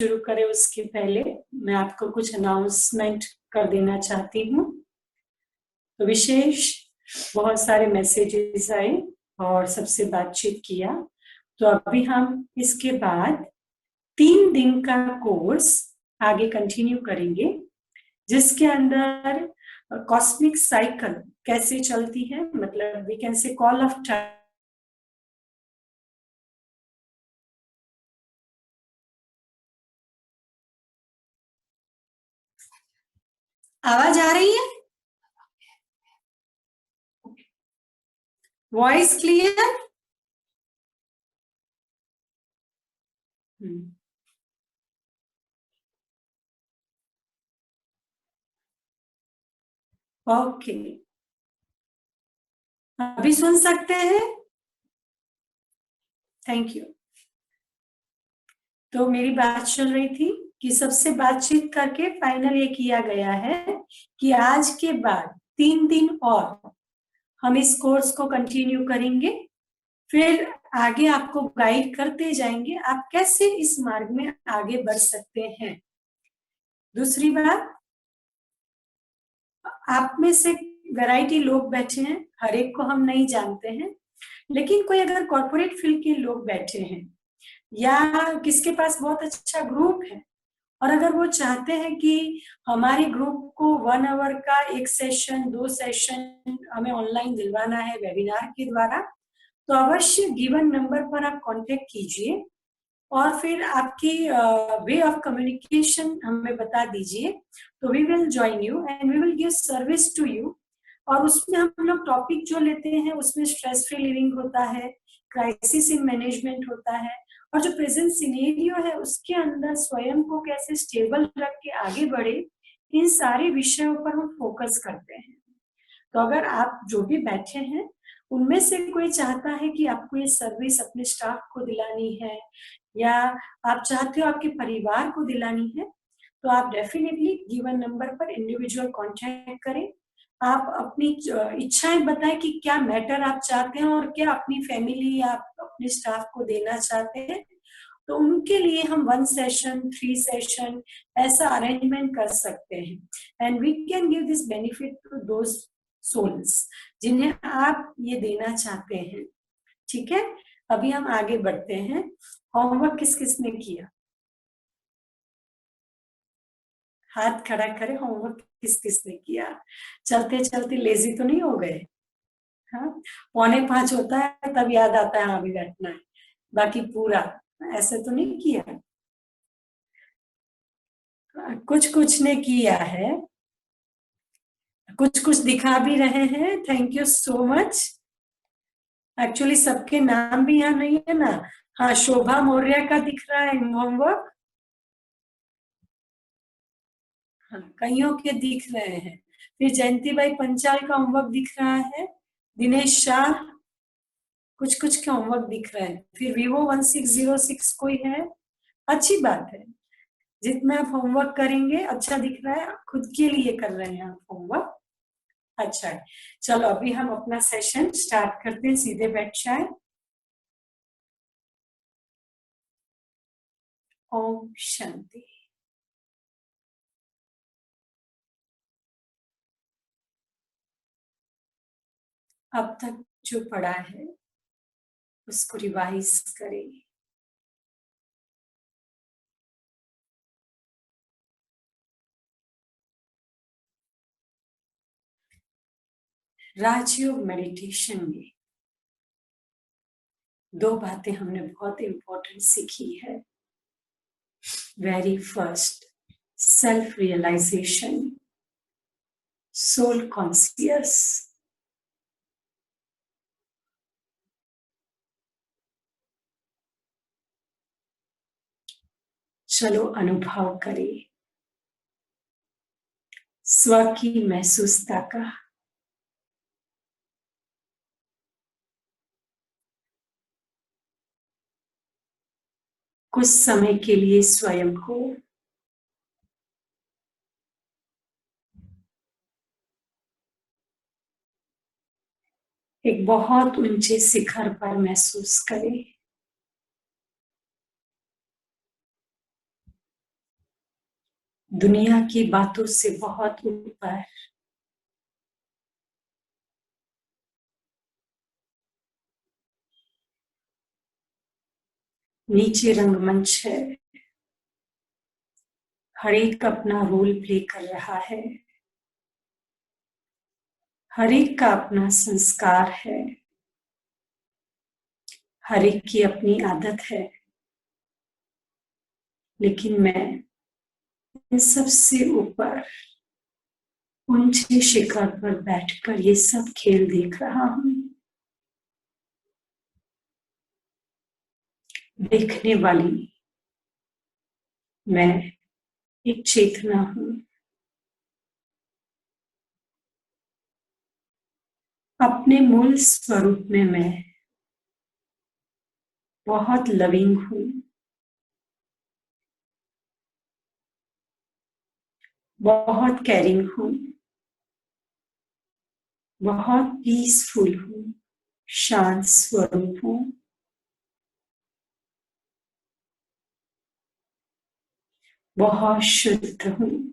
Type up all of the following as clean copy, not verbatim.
शुरू करें उसके पहले मैं आपको कुछ अनाउंसमेंट कर देना चाहती हूँ। तो विशेष बहुत सारे मैसेजेस आए और सबसे बातचीत किया। तो अभी हम इसके बाद 3 दिन का कोर्स आगे कंटिन्यू करेंगे, जिसके अंदर कॉस्मिक साइकिल कैसे चलती है, मतलब we can say call of time. आवाज आ रही है? Voice clear? ओके, अभी सुन सकते हैं? Thank you. तो मेरी बात चल रही थी कि सबसे बातचीत करके फाइनल ये किया गया है कि आज के बाद 3 दिन और हम इस कोर्स को कंटिन्यू करेंगे, फिर आगे आपको गाइड करते जाएंगे आप कैसे इस मार्ग में आगे बढ़ सकते हैं। दूसरी बात, आप में से वैरायटी लोग बैठे हैं, हर एक को हम नहीं जानते हैं, लेकिन कोई अगर कॉर्पोरेट फील्ड के लोग बैठे हैं या किसके पास बहुत अच्छा ग्रुप है और अगर वो चाहते हैं कि हमारे ग्रुप को 1 आवर का एक सेशन 2 सेशन हमें ऑनलाइन दिलवाना है वेबिनार के द्वारा, तो अवश्य गिवन नंबर पर आप कांटेक्ट कीजिए और फिर आपकी वे ऑफ कम्युनिकेशन हमें बता दीजिए। तो we will join you and we will give service to you. और उसमें हम लोग टॉपिक जो लेते हैं उसमें स्ट्रेस फ्री लिविंग होता है, क्राइसिस इन मैनेजमेंट होता है, और जो प्रेजेंट सिनेरियो है उसके अंदर स्वयं को कैसे स्टेबल रख के आगे बढ़े, इन सारे विषयों पर हम फोकस करते हैं। तो अगर आप जो भी बैठे हैं उनमें से कोई चाहता है कि आपको ये सर्विस अपने स्टाफ को दिलानी है या आप चाहते हो आपके परिवार को दिलानी है, तो आप डेफिनेटली गिवन नंबर पर इंडिविजुअल कांटेक्ट करें। आप अपनी इच्छाएं बताएं कि क्या मैटर आप चाहते हैं और क्या अपनी फैमिली या अपने स्टाफ को देना चाहते हैं, तो उनके लिए हम 1 सेशन 3 सेशन ऐसा अरेंजमेंट कर सकते हैं and we can give this benefit to those souls जिन्हें आप ये देना चाहते हैं। ठीक है, अभी हम आगे बढ़ते हैं। होमवर्क किस किसने किया? हाथ खड़ा करें, होमवर्क किस किसने किया? चलते चलते लेजी तो नहीं हो गए? हाँ, 4:45 होता है तब याद आता है हाँ अभी बैठना है, बाकी पूरा ऐसे तो नहीं किया। कुछ कुछ ने किया है, कुछ कुछ दिखा भी रहे हैं। Thank you so much. Actually सबके नाम भी यहाँ नहीं है ना। हाँ, शोभा मौर्य का दिख रहा है होमवर्क। हाँ, कईयों के दिख रहे हैं। फिर जयंती भाई पंचाल का होमवर्क दिख रहा है। दिनेश शाह, कुछ कुछ के होमवर्क दिख रहे हैं। फिर vivo 1606 कोई है, अच्छी बात है। जितना आप होमवर्क करेंगे अच्छा दिख रहा है, खुद के लिए कर रहे हैं आप होमवर्क, अच्छा है। चलो अभी हम अपना सेशन स्टार्ट करते हैं, सीधे बैठ जाए। ओम शांति। अब तक जो पढ़ा है उसको रिवाइज करें। राजयोग मेडिटेशन में 2 बातें हमने बहुत इंपॉर्टेंट सीखी है। Very first, self realization, soul conscious. चलो अनुभव करें स्व की महसूसता का। कुछ समय के लिए स्वयं को एक बहुत ऊंचे शिखर पर महसूस करें। दुनिया की बातों से बहुत ऊपर। नीचे रंगमंच है, हर एक अपना रोल प्ले कर रहा है, हर एक का अपना संस्कार है, हर एक की अपनी आदत है। लेकिन मैं इन सबसे ऊपर ऊंचे शिखर पर बैठकर ये सब खेल देख रहा हूं। देखने वाली मैं एक चेतना हूं। अपने मूल स्वरूप में मैं बहुत लविंग हूं, बहुत कैरिंग हूं, बहुत पीसफुल हूं, शांत स्वरूप हूं, बहुत शुद्ध हूं।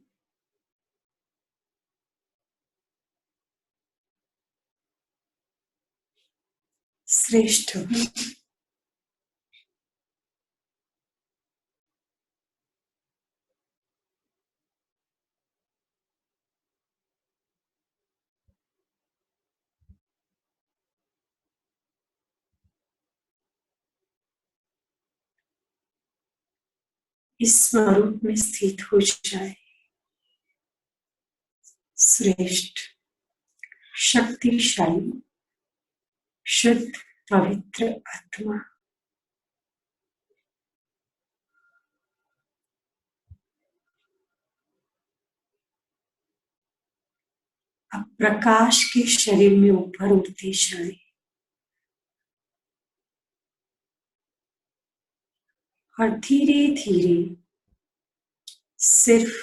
श्रेष्ठ हूं। इस स्वरूप में स्थित हो जाए। श्रेष्ठ, शक्तिशाली, शुद्ध, पवित्र आत्मा। अब प्रकाश के शरीर में ऊपर उठते जाए और धीरे धीरे सिर्फ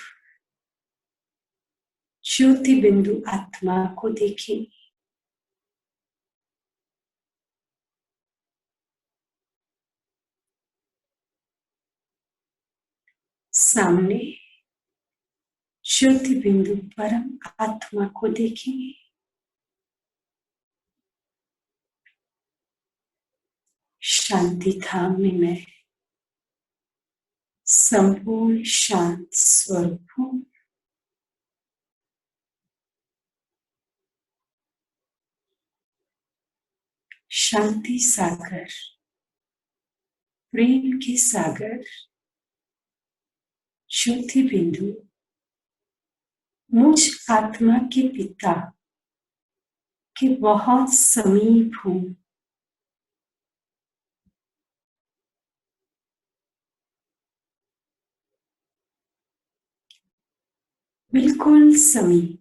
ज्योति बिंदु आत्मा को देखें। सामने ज्योति बिंदु परम आत्मा को देखें। शांति धाम में मैं संपूर्ण शांत स्वरूप हूं। शांति सागर, प्रेम के सागर, ज्योति बिंदु, मुझ आत्मा के पिता के बहुत समीप हूं। बिल्कुल समीप।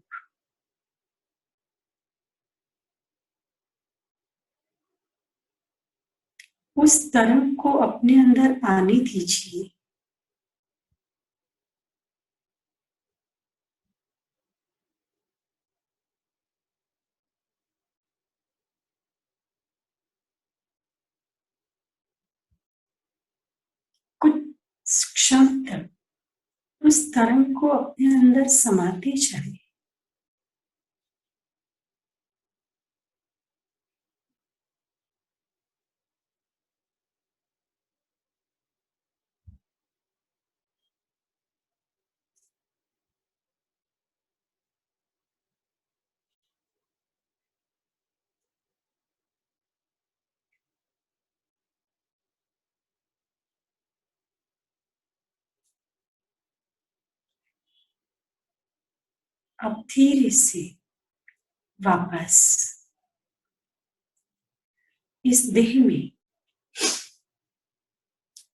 उस तरंग को अपने अंदर आने दीजिए। कुछ क्षण तक उस तरंग को अपने अंदर समाते जाए। अब धीरे से वापस इस देह में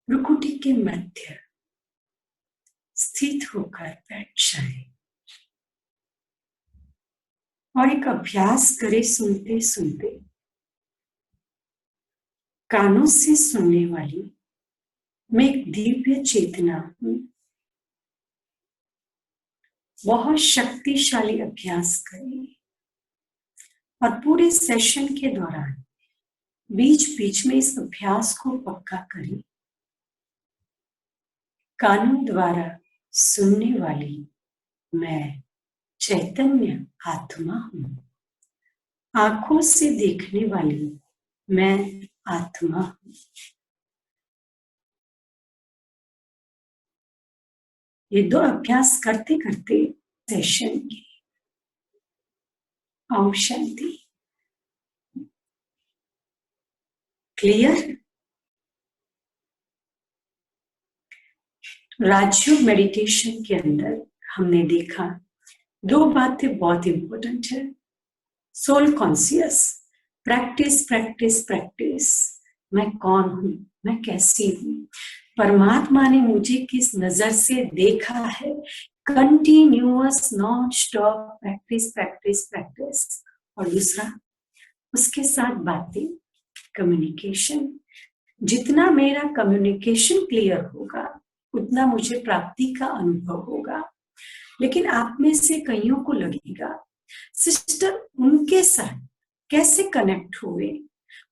भ्रुकुटी के मध्य स्थित होकर बैठ जाए और एक अभ्यास करे सुनते सुनते। कानों से सुनने वाली मैं एक दिव्य चेतना हूं। बहुत शक्तिशाली अभ्यास करें और पूरे सेशन के दौरान बीच बीच में इस अभ्यास को पक्का करें। कानों द्वारा सुनने वाली मैं चैतन्य आत्मा हूं। आंखों से देखने वाली मैं आत्मा हूं। ये दो अभ्यास करते करते सेशन की ओम शांति। क्लियर? राजयोग मेडिटेशन के अंदर हमने देखा दो बातें बहुत इंपॉर्टेंट है। Soul conscious, practice practice practice. मैं कौन हूं, मैं कैसी हूं, परमात्मा ने मुझे किस नजर से देखा है। Continuous non stop practice practice practice. और दूसरा उसके साथ बातें, कम्युनिकेशन। जितना मेरा कम्युनिकेशन क्लियर होगा उतना मुझे प्राप्ति का अनुभव होगा। लेकिन आप में से कईयों को लगेगा सिस्टर उनके साथ कैसे कनेक्ट हुए,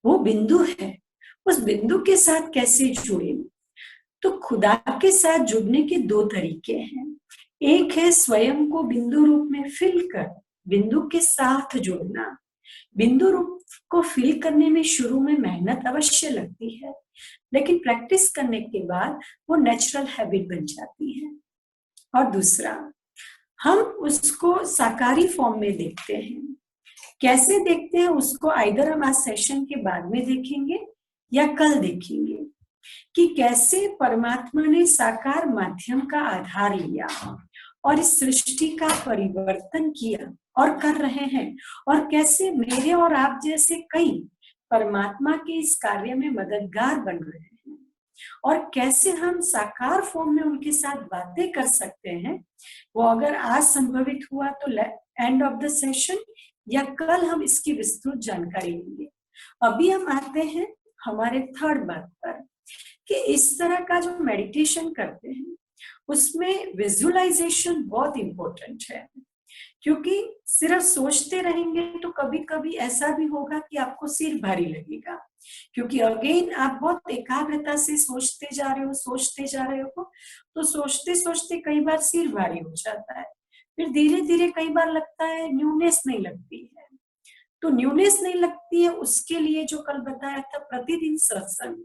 वो बिंदु है, उस बिंदु के साथ कैसे जुड़े। तो खुदा के साथ जुड़ने के दो तरीके हैं। एक है स्वयं को बिंदु रूप में फिल कर बिंदु के साथ जुड़ना। बिंदु रूप को फिल करने में शुरू में मेहनत अवश्य लगती है, लेकिन प्रैक्टिस करने के बाद वो नेचुरल हैबिट बन जाती है। और दूसरा, हम उसको साकारी फॉर्म में देखते हैं। कैसे देखते हैं उसको आइदर हम आज सेशन के बाद में देखेंगे या कल देखेंगे कि कैसे परमात्मा ने साकार माध्यम का आधार लिया और इस सृष्टि का परिवर्तन किया और कर रहे हैं, और कैसे मेरे और आप जैसे कई परमात्मा के इस कार्य में मददगार बन रहे हैं, और कैसे हम साकार फॉर्म में उनके साथ बातें कर सकते हैं। वो अगर आज संभवित हुआ तो एंड ऑफ द सेशन या कल हम इसकी विस्तृत जानकारी लेंगे। अभी हम आते हैं हमारे थर्ड बात पर कि इस तरह का जो मेडिटेशन करते हैं उसमें विजुअलाइजेशन बहुत इंपॉर्टेंट है। क्योंकि सिर्फ सोचते रहेंगे तो कभी कभी ऐसा भी होगा कि आपको सिर भारी लगेगा, क्योंकि अगेन आप बहुत एकाग्रता से सोचते जा रहे हो तो सोचते सोचते कई बार सिर भारी हो जाता है। फिर धीरे धीरे कई बार लगता है न्यूनेस नहीं लगती है। तो न्यूनेस नहीं लगती है उसके लिए जो कल बताया था प्रतिदिन सत्संग,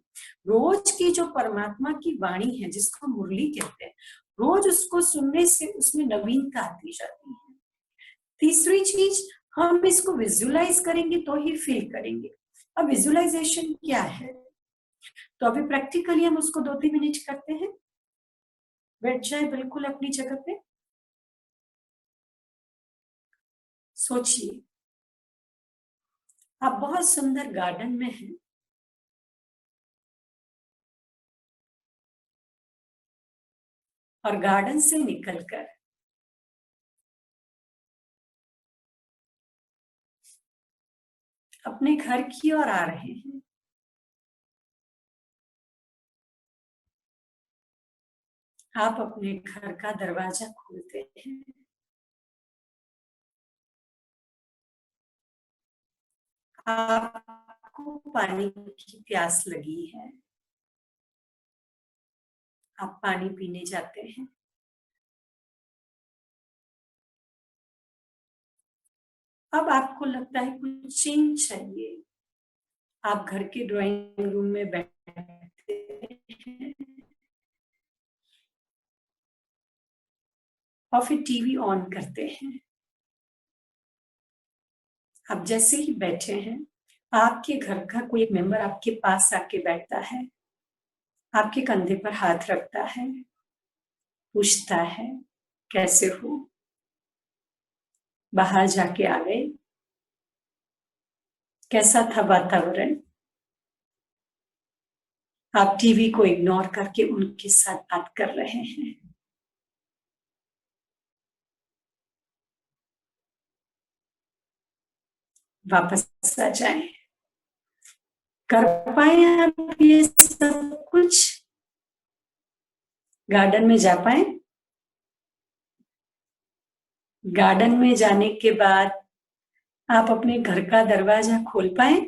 रोज की जो परमात्मा की वाणी है जिसको मुरली कहते हैं, रोज उसको सुनने से उसमें नवीनता आती जाती है। तीसरी चीज, हम इसको विजुअलाइज करेंगे तो ही फील करेंगे। अब विजुअलाइजेशन क्या है, तो अभी प्रैक्टिकली हम उसको 2-3 मिनट करते हैं। बैठ जाए बिल्कुल अपनी जगह पे, सोचिए आप बहुत सुंदर गार्डन में हैं और गार्डन से निकलकर अपने घर की ओर आ रहे हैं। आप अपने घर का दरवाजा खोलते हैं। आपको पानी की प्यास लगी है, आप पानी पीने जाते हैं। अब आपको लगता है कुछ चेंज चाहिए, आप घर के ड्राइंग रूम में बैठते हैं और फिर टीवी ऑन करते हैं। आप जैसे ही बैठे हैं आपके घर का कोई एक मेंबर आपके पास आके बैठता है, आपके कंधे पर हाथ रखता है, पूछता है कैसे हो, बाहर जाके आ गए, कैसा था वातावरण। आप टीवी को इग्नोर करके उनके साथ बात कर रहे हैं। वापस आ जाएं। कर पाए आप ये सब कुछ? गार्डन में जा पाए? गार्डन में जाने के बाद आप अपने घर का दरवाजा खोल पाए?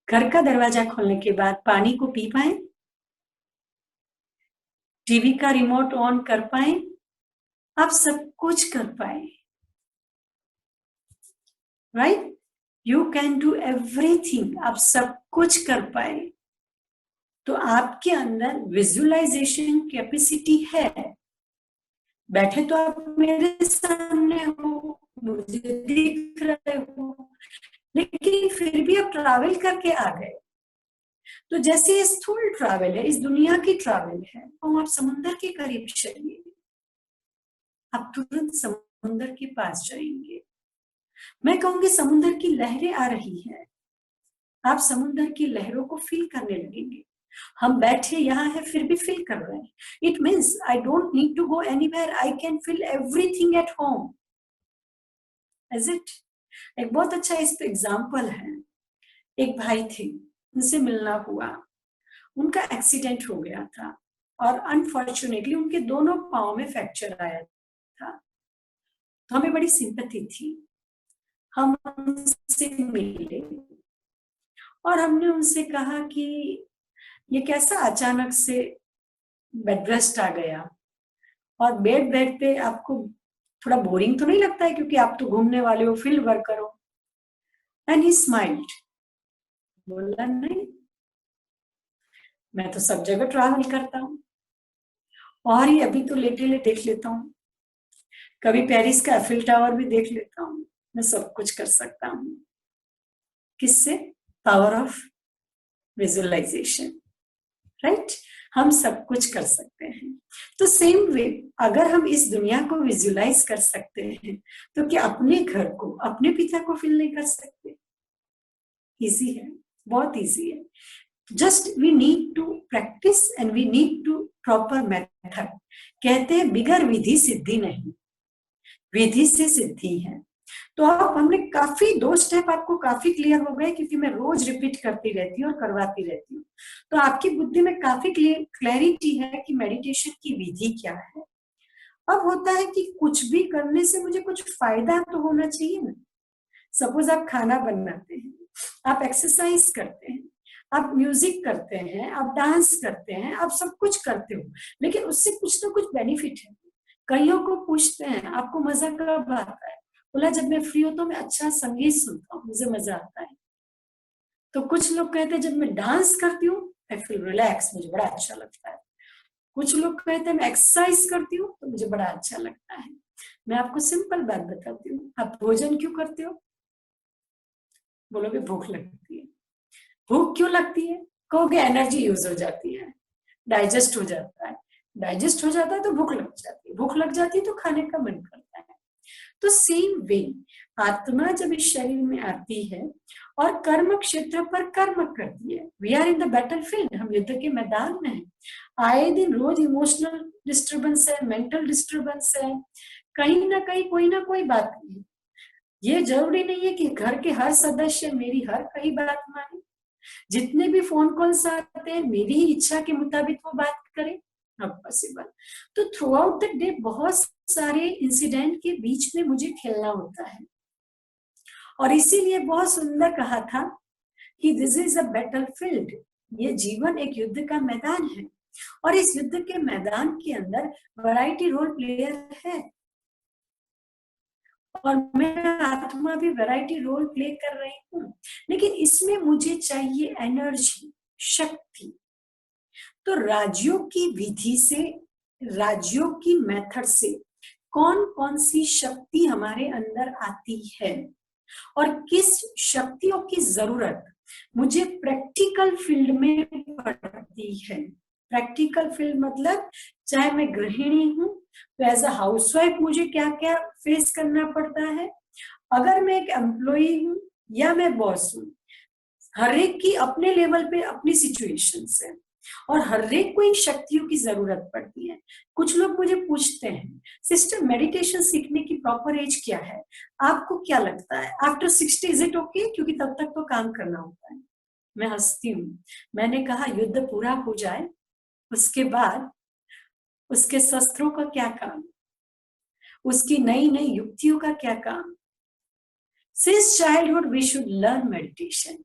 घर का दरवाजा खोलने के बाद पानी को पी पाए? टीवी का रिमोट ऑन कर पाए, आप सब कुछ कर पाए, right? You can do everything, आप सब कुछ कर पाए। तो आपके अंदर विजुअलाइजेशन कैपेसिटी है। बैठे तो आप मेरे सामने हो, मुझे दिख रहे हो, लेकिन फिर भी आप ट्रैवल करके आ गए। तो जैसे ये स्थूल ट्रैवल है, इस दुनिया की ट्रैवल है, तो आप समुद्र के करीब चलिए, आप तुरंत समुद्र के पास जाएंगे। मैं कहूंगी समुद्र की लहरें आ रही हैं, आप समुद्र की लहरों को फील करने लगेंगे। हम बैठे यहाँ है फिर भी फील कर रहे हैं। It means I don't need to go anywhere, I can feel everything at home. Is it? एक बहुत अच्छा इस पे एग्जाम्पल है। एक भाई थे, उनसे मिलना हुआ, उनका एक्सीडेंट हो गया था और अनफॉर्चुनेटली उनके दोनों पांव में फ्रैक्चर आया था। तो हमें बड़ी सिंपैथी थी, हम उनसे मिले और हमने उनसे कहा कि ये कैसा अचानक से बेड रेस्ट आ गया, और बेड पे आपको थोड़ा बोरिंग तो नहीं लगता है, क्योंकि आप तो घूमने वाले हो, फील्ड वर्कर हो। एंड ही स्माइल्ड, बोला नहीं, मैं तो सब जगह ट्रैवल करता हूँ और ये अभी तो लेटे लेटे देख लेता हूँ, कभी पेरिस का एफिल टावर भी देख लेता हूँ, मैं सब कुछ कर सकता हूँ। किससे? Power of visualization, right? हम सब कुछ कर सकते हैं। तो सेम वे, अगर हम इस दुनिया को विजुअलाइज कर सकते हैं, तो क्या अपने घर को, अपने पिता को फील नहीं कर सकते? इजी है, बहुत इजी है। Just we need to practice and we need to proper method. कहते हैं बिगर विधि सिद्धि नहीं, विधि से सिद्धि है। तो आप, हमने काफी 2 स्टेप आपको काफी क्लियर हो गए, क्योंकि मैं रोज रिपीट करती रहती हूँ और करवाती रहती हूँ। तो आपकी बुद्धि में काफी क्लैरिटी है कि मेडिटेशन की विधि क्या है। अब होता है कि कुछ भी करने से मुझे कुछ फायदा तो होना चाहिए ना। सपोज आप खाना बनाते हैं, आप एक्सरसाइज करते हैं, आप म्यूजिक करते हैं, आप डांस करते हैं, आप सब कुछ करते हो, लेकिन उससे कुछ ना कुछ बेनिफिट है। कईयों को पूछते हैं आपको मजा कब आता है, बोला जब मैं फ्री होता हूँ, मैं अच्छा संगीत सुनता हूँ, मुझे मजा आता है। तो कुछ लोग कहते हैं जब मैं डांस करती हूँ आई फील रिलैक्स, मुझे बड़ा अच्छा लगता है। कुछ लोग कहते हैं मैं एक्सरसाइज करती हूँ तो मुझे बड़ा अच्छा लगता है। मैं आपको सिंपल बात बताती हूँ, आप भोजन क्यों करते हो? बोलोगे भूख लगती है। भूख क्यों लगती है? कहोगे एनर्जी यूज हो जाती है, डाइजेस्ट हो जाता है। डाइजेस्ट हो जाता है तो भूख लग जाती है, भूख लग जाती है तो खाने का मन करता है। तो सेम वे, आत्मा जब इस शरीर में आती है और कर्म क्षेत्र पर कर्म करती है, we are in the battle field, हम युद्ध के मैदान में हैं। आए दिन रोज इमोशनल डिस्टर्बेंस है, मेंटल डिस्टर्बेंस है, कहीं ना कहीं कोई ना कोई बात है। ये जरूरी नहीं है कि घर के हर सदस्य मेरी हर कई बात माने, जितने भी फोन कॉल्स आते हैं मेरी ही इच्छा के मुताबिक वो बात करें, नॉट पॉसिबल। तो थ्रू आउट द डे बहुत सारे इंसिडेंट के बीच में मुझे खेलना होता है, और इसीलिए बहुत सुंदर कहा था कि this is a battle field, ये जीवन एक युद्ध का मैदान है, और इस युद्ध के मैदान के अंदर वैरायटी रोल प्लेयर है, और मैं आत्मा भी वैरायटी रोल प्ले कर रही हूँ। लेकिन इसमें मुझे चाहिए एनर्जी, शक्ति। तो राजयोग की विधि से, राजयोग की मेथड से कौन कौन सी शक्ति हमारे अंदर आती है और किस शक्तियों की जरूरत मुझे प्रैक्टिकल फील्ड में पड़ती है। प्रैक्टिकल फील्ड मतलब चाहे मैं गृहिणी हूँ तो एज अ हाउसवाइफ मुझे क्या क्या फेस करना पड़ता है, अगर मैं एक एम्प्लॉई हूँ या मैं बॉस हूँ, हर एक की अपने लेवल पे अपनी सिचुएशन है और हर एक को इन शक्तियों की जरूरत पड़ती है। कुछ लोग मुझे पूछते हैं सिस्टर मेडिटेशन सीखने की प्रॉपर एज क्या है, आपको क्या लगता है आफ्टर 60 इज इट ओके, क्योंकि तब तक तो काम करना होता है। मैं हंसती हूँ, मैंने कहा युद्ध पूरा हो जाए उसके बाद उसके शस्त्रों का क्या काम, उसकी नई नई युक्तियों का क्या काम। Since childhood we should learn meditation,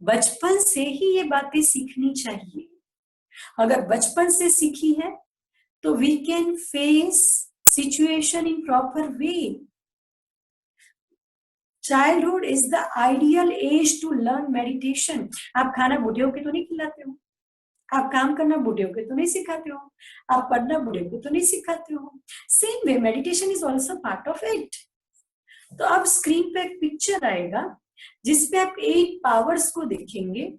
बचपन से ही ये बातें सीखनी चाहिए। अगर बचपन से सीखी है तो we can face situation in proper way. Childhood is the ideal age to learn meditation. आप खाना बूढ़े होके तो नहीं खिलाते हो, आप काम करना बूढ़े होके तो नहीं सिखाते हो, आप पढ़ना बूढ़े होके तो नहीं सिखाते हो। Same way meditation is also part of it. तो अब स्क्रीन पे एक पिक्चर आएगा जिसपे आप 8 पावर्स को देखेंगे,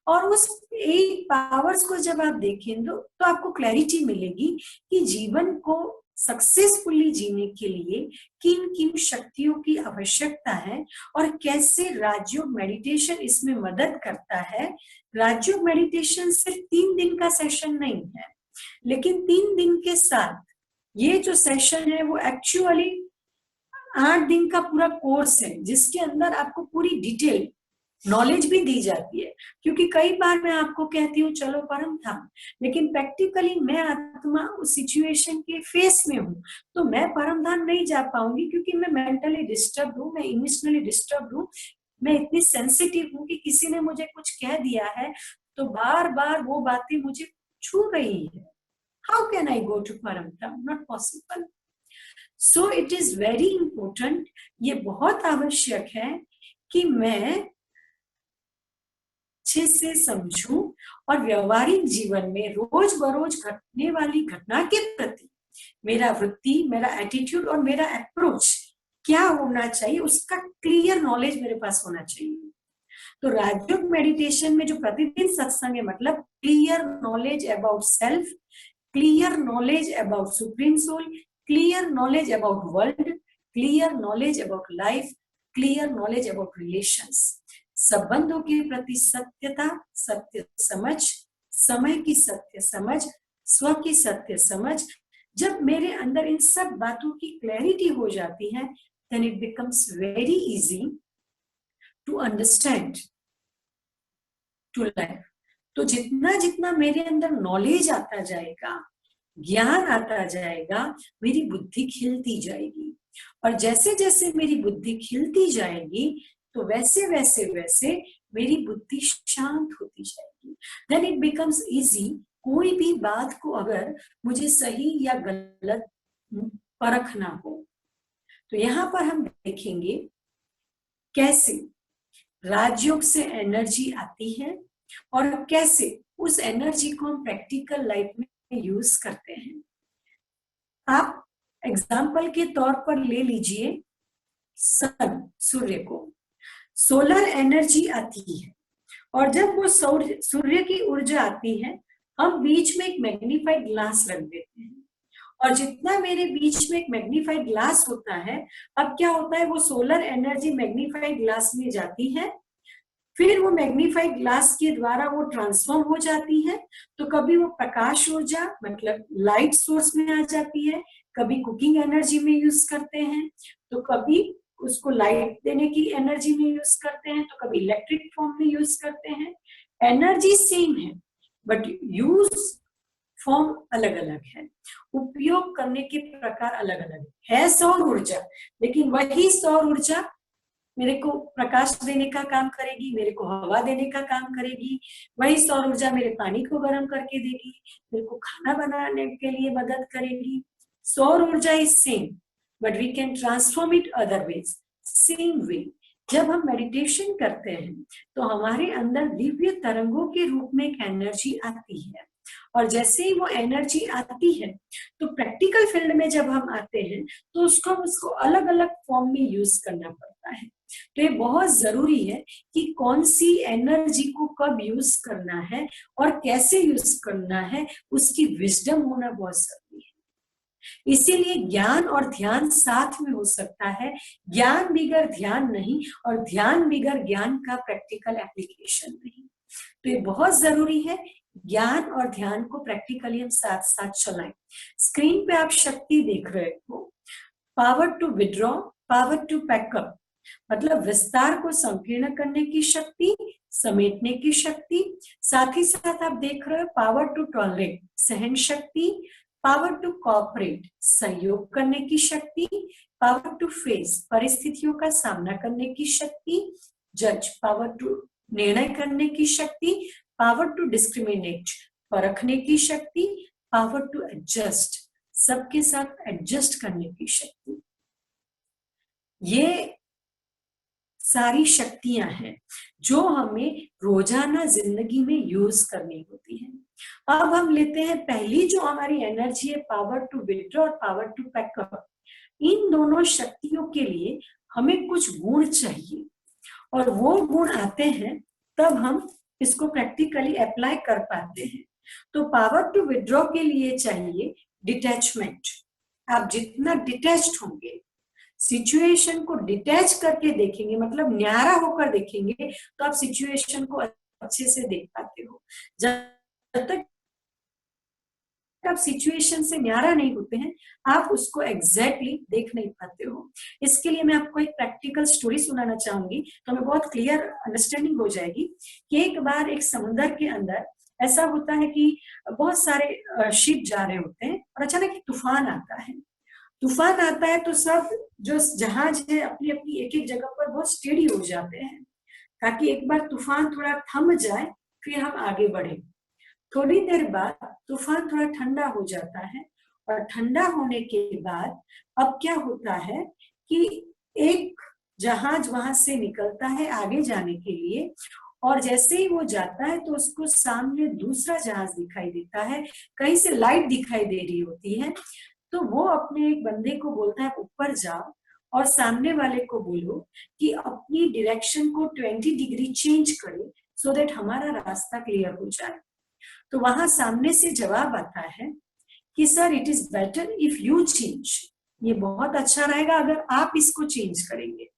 और उस 8 पावर्स को जब आप देखेंगे तो आपको क्लैरिटी मिलेगी कि जीवन को सक्सेसफुली जीने के लिए किन किन शक्तियों की आवश्यकता है और कैसे राजयोग मेडिटेशन इसमें मदद करता है। राजयोग मेडिटेशन सिर्फ 3 दिन का सेशन नहीं है, लेकिन 3 दिन के साथ ये जो सेशन है वो एक्चुअली 8 दिन का पूरा कोर्स है, जिसके अंदर आपको पूरी डिटेल नॉलेज भी दी जाती है। क्योंकि कई बार मैं आपको कहती हूँ चलो परम धाम, लेकिन प्रैक्टिकली मैं आत्मा उस सिचुएशन के फेस में हूँ, तो मैं परम धाम नहीं जा पाऊंगी, क्योंकि मैं मेंटली डिस्टर्ब हूँ, मैं इमोशनली डिस्टर्ब हूँ, मैं इतनी सेंसिटिव हूँ कि किसी ने मुझे कुछ कह दिया है तो बार बार वो बातें मुझे छू रही है। How can I go to परम धाम? Not possible. So it is very important, ये बहुत आवश्यक है कि मैं अच्छे से समझूं और व्यवहारिक जीवन में रोज बरोज घटने वाली घटना के प्रति मेरा वृत्ति, मेरा एटीट्यूड और मेरा अप्रोच क्या होना चाहिए, उसका क्लियर नॉलेज मेरे पास होना चाहिए। तो राजयोग मेडिटेशन में जो प्रतिदिन सत्संग है, मतलब clear knowledge about self, clear knowledge about supreme soul, clear knowledge about world, clear knowledge about life, clear knowledge about relations, संबंधों के प्रति सत्यता, सत्य समझ, समय की सत्य समझ, स्व की सत्य समझ। जब मेरे अंदर इन सब बातों की क्लैरिटी हो जाती है, then it becomes very easy to understand, to life। तो जितना जितना मेरे अंदर नॉलेज आता जाएगा, ज्ञान आता जाएगा, मेरी बुद्धि खिलती जाएगी, और जैसे जैसे मेरी बुद्धि खिलती जाएगी तो वैसे वैसे वैसे मेरी बुद्धि शांत होती जाएगी। देन इट बिकम्स इजी, कोई भी बात को अगर मुझे सही या गलत परखना हो, तो यहाँ पर हम देखेंगे कैसे राजयोग से एनर्जी आती है और कैसे उस एनर्जी को हम प्रैक्टिकल लाइफ में यूज करते हैं। आप एग्जाम्पल के तौर पर ले लीजिए सन, सूर्य को। सोलर एनर्जी आती है, और जब वो सूर्य की ऊर्जा आती है, हम बीच में एक मैग्नीफाइड ग्लास रख देते हैं, और जितना मेरे बीच में एक मैग्नीफाइड ग्लास होता है, अब क्या होता है, वो सोलर एनर्जी मैग्नीफाइड ग्लास में जाती है, फिर वो मैग्नीफाइड ग्लास के द्वारा वो ट्रांसफॉर्म हो जाती है। तो कभी वो प्रकाश ऊर्जा मतलब लाइट सोर्स में आ जाती है, कभी कुकिंग एनर्जी में यूज करते हैं, तो कभी उसको लाइट देने की एनर्जी में यूज करते हैं, तो कभी इलेक्ट्रिक फॉर्म में यूज करते हैं। एनर्जी सेम है बट यूज फॉर्म अलग अलग है, उपयोग करने के प्रकार अलग अलग है। सौर ऊर्जा, लेकिन वही सौर ऊर्जा मेरे को प्रकाश देने का काम करेगी, मेरे को हवा देने का काम करेगी, वही सौर ऊर्जा मेरे पानी को गर्म करके देगी, मेरे को खाना बनाने के लिए मदद करेगी। सौर ऊर्जा is same but we can transform it other ways. Same way जब हम मेडिटेशन करते हैं तो हमारे अंदर दिव्य तरंगों के रूप में एक एनर्जी आती है, और जैसे ही वो एनर्जी आती है तो प्रैक्टिकल फील्ड में जब हम आते हैं तो उसको अलग अलग फॉर्म में यूज करना पड़ता है। तो ये बहुत जरूरी है कि कौन सी एनर्जी को कब यूज करना है और कैसे यूज करना है, उसकी विजडम होना बहुत जरूरी है। इसीलिए ज्ञान और ध्यान साथ में हो सकता है, ज्ञान बिगर ध्यान नहीं, और ध्यान बिगर ज्ञान का प्रैक्टिकल एप्लीकेशन नहीं। तो ये बहुत जरूरी है, ज्ञान और ध्यान को प्रैक्टिकली हम साथ साथ चलाएं। स्क्रीन पे आप शक्ति देख रहे हो, power to withdraw, power to pack up, मतलब विस्तार को संकीर्ण करने की शक्ति, समेटने की शक्ति। साथ ही साथ आप देख रहे हो पावर टू टॉलरेट, सहन शक्ति, पावर टू कोऑपरेट, सहयोग करने की शक्ति, पावर टू फेस, परिस्थितियों का सामना करने की शक्ति, जज, पावर टू निर्णय करने की शक्ति, पावर टू डिस्क्रिमिनेट, परखने की शक्ति, पावर टू एडजस्ट, सबके साथ एडजस्ट करने की शक्ति, ये सारी शक्तियां हैं जो हमें रोजाना जिंदगी में यूज करनी होती है। अब हम लेते हैं पहली जो हमारी एनर्जी है, पावर टू विथड्रॉ और पावर टू पैकअप। इन दोनों शक्तियों के लिए हमें कुछ गुण चाहिए और वो गुण आते हैं तब हम इसको प्रैक्टिकली अप्लाई कर पाते हैं। तो पावर टू विथड्रॉ के लिए चाहिए डिटैचमेंट। आप जितना डिटैच्ड होंगे, सिचुएशन को डिटैच करके देखेंगे, मतलब न्यारा होकर देखेंगे, तो आप सिचुएशन को अच्छे से देख पाते हो। जब तक आप सिचुएशन से न्यारा नहीं होते हैं, आप उसको एग्जैक्टली देख नहीं पाते हो। इसके लिए मैं आपको एक प्रैक्टिकल स्टोरी सुनाना चाहूंगी, तो हमें बहुत क्लियर अंडरस्टैंडिंग हो जाएगी कि एक बार एक समुद्र के अंदर ऐसा होता है कि बहुत सारे शिप जा रहे होते हैं और अचानक एक तूफान आता है। तूफान आता है तो सब जो जहाज है अपनी अपनी एक एक जगह पर बहुत स्टेडी हो जाते हैं, ताकि एक बार तूफान थोड़ा थम जाए फिर हम आगे बढ़े। थोड़ी देर बाद तूफान थोड़ा ठंडा हो जाता है और ठंडा होने के बाद अब क्या होता है कि एक जहाज वहां से निकलता है आगे जाने के लिए, और जैसे ही वो जाता है तो उसको सामने दूसरा जहाज दिखाई देता है, कहीं से लाइट दिखाई दे रही होती है। तो वो अपने एक बंदे को बोलता है ऊपर जाओ और सामने वाले को बोलो कि अपनी डायरेक्शन को 20 डिग्री चेंज करे, सो दैट हमारा रास्ता क्लियर हो जाए। तो वहां सामने से जवाब आता है कि sir it is better if you change, ये बहुत अच्छा रहेगा अगर आप इसको चेंज करेंगे।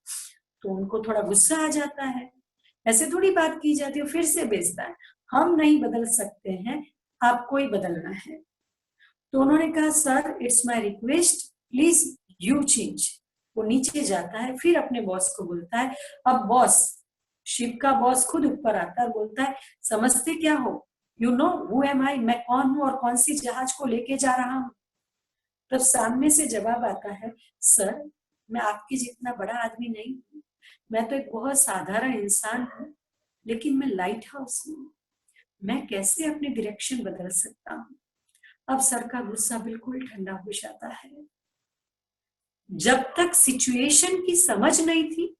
तो उनको थोड़ा गुस्सा आ जाता है, ऐसे थोड़ी बात की जाती है। फिर से बेचता है, हम नहीं बदल सकते हैं, आपको ही बदलना है। तो उन्होंने कहा sir it's my request, please you change. वो नीचे जाता है, फिर अपने बॉस को बोलता है। अब बॉस, शिप का बॉस खुद ऊपर आता है और बोलता है समझते क्या हो, यू नो हु एम आई, मैं कौन हूं और कौन सी जहाज को लेके जा रहा हूं। तब सामने से जवाब आता है सर मैं आपके जितना बड़ा आदमी नहीं हूं, मैं तो एक बहुत साधारण इंसान हूं, लेकिन मैं लाइट हाउस हूं, मैं कैसे अपनी डायरेक्शन बदल सकता हूं। अब सर का गुस्सा बिल्कुल ठंडा हो जाता है। जब तक सिचुएशन की समझ नहीं थी,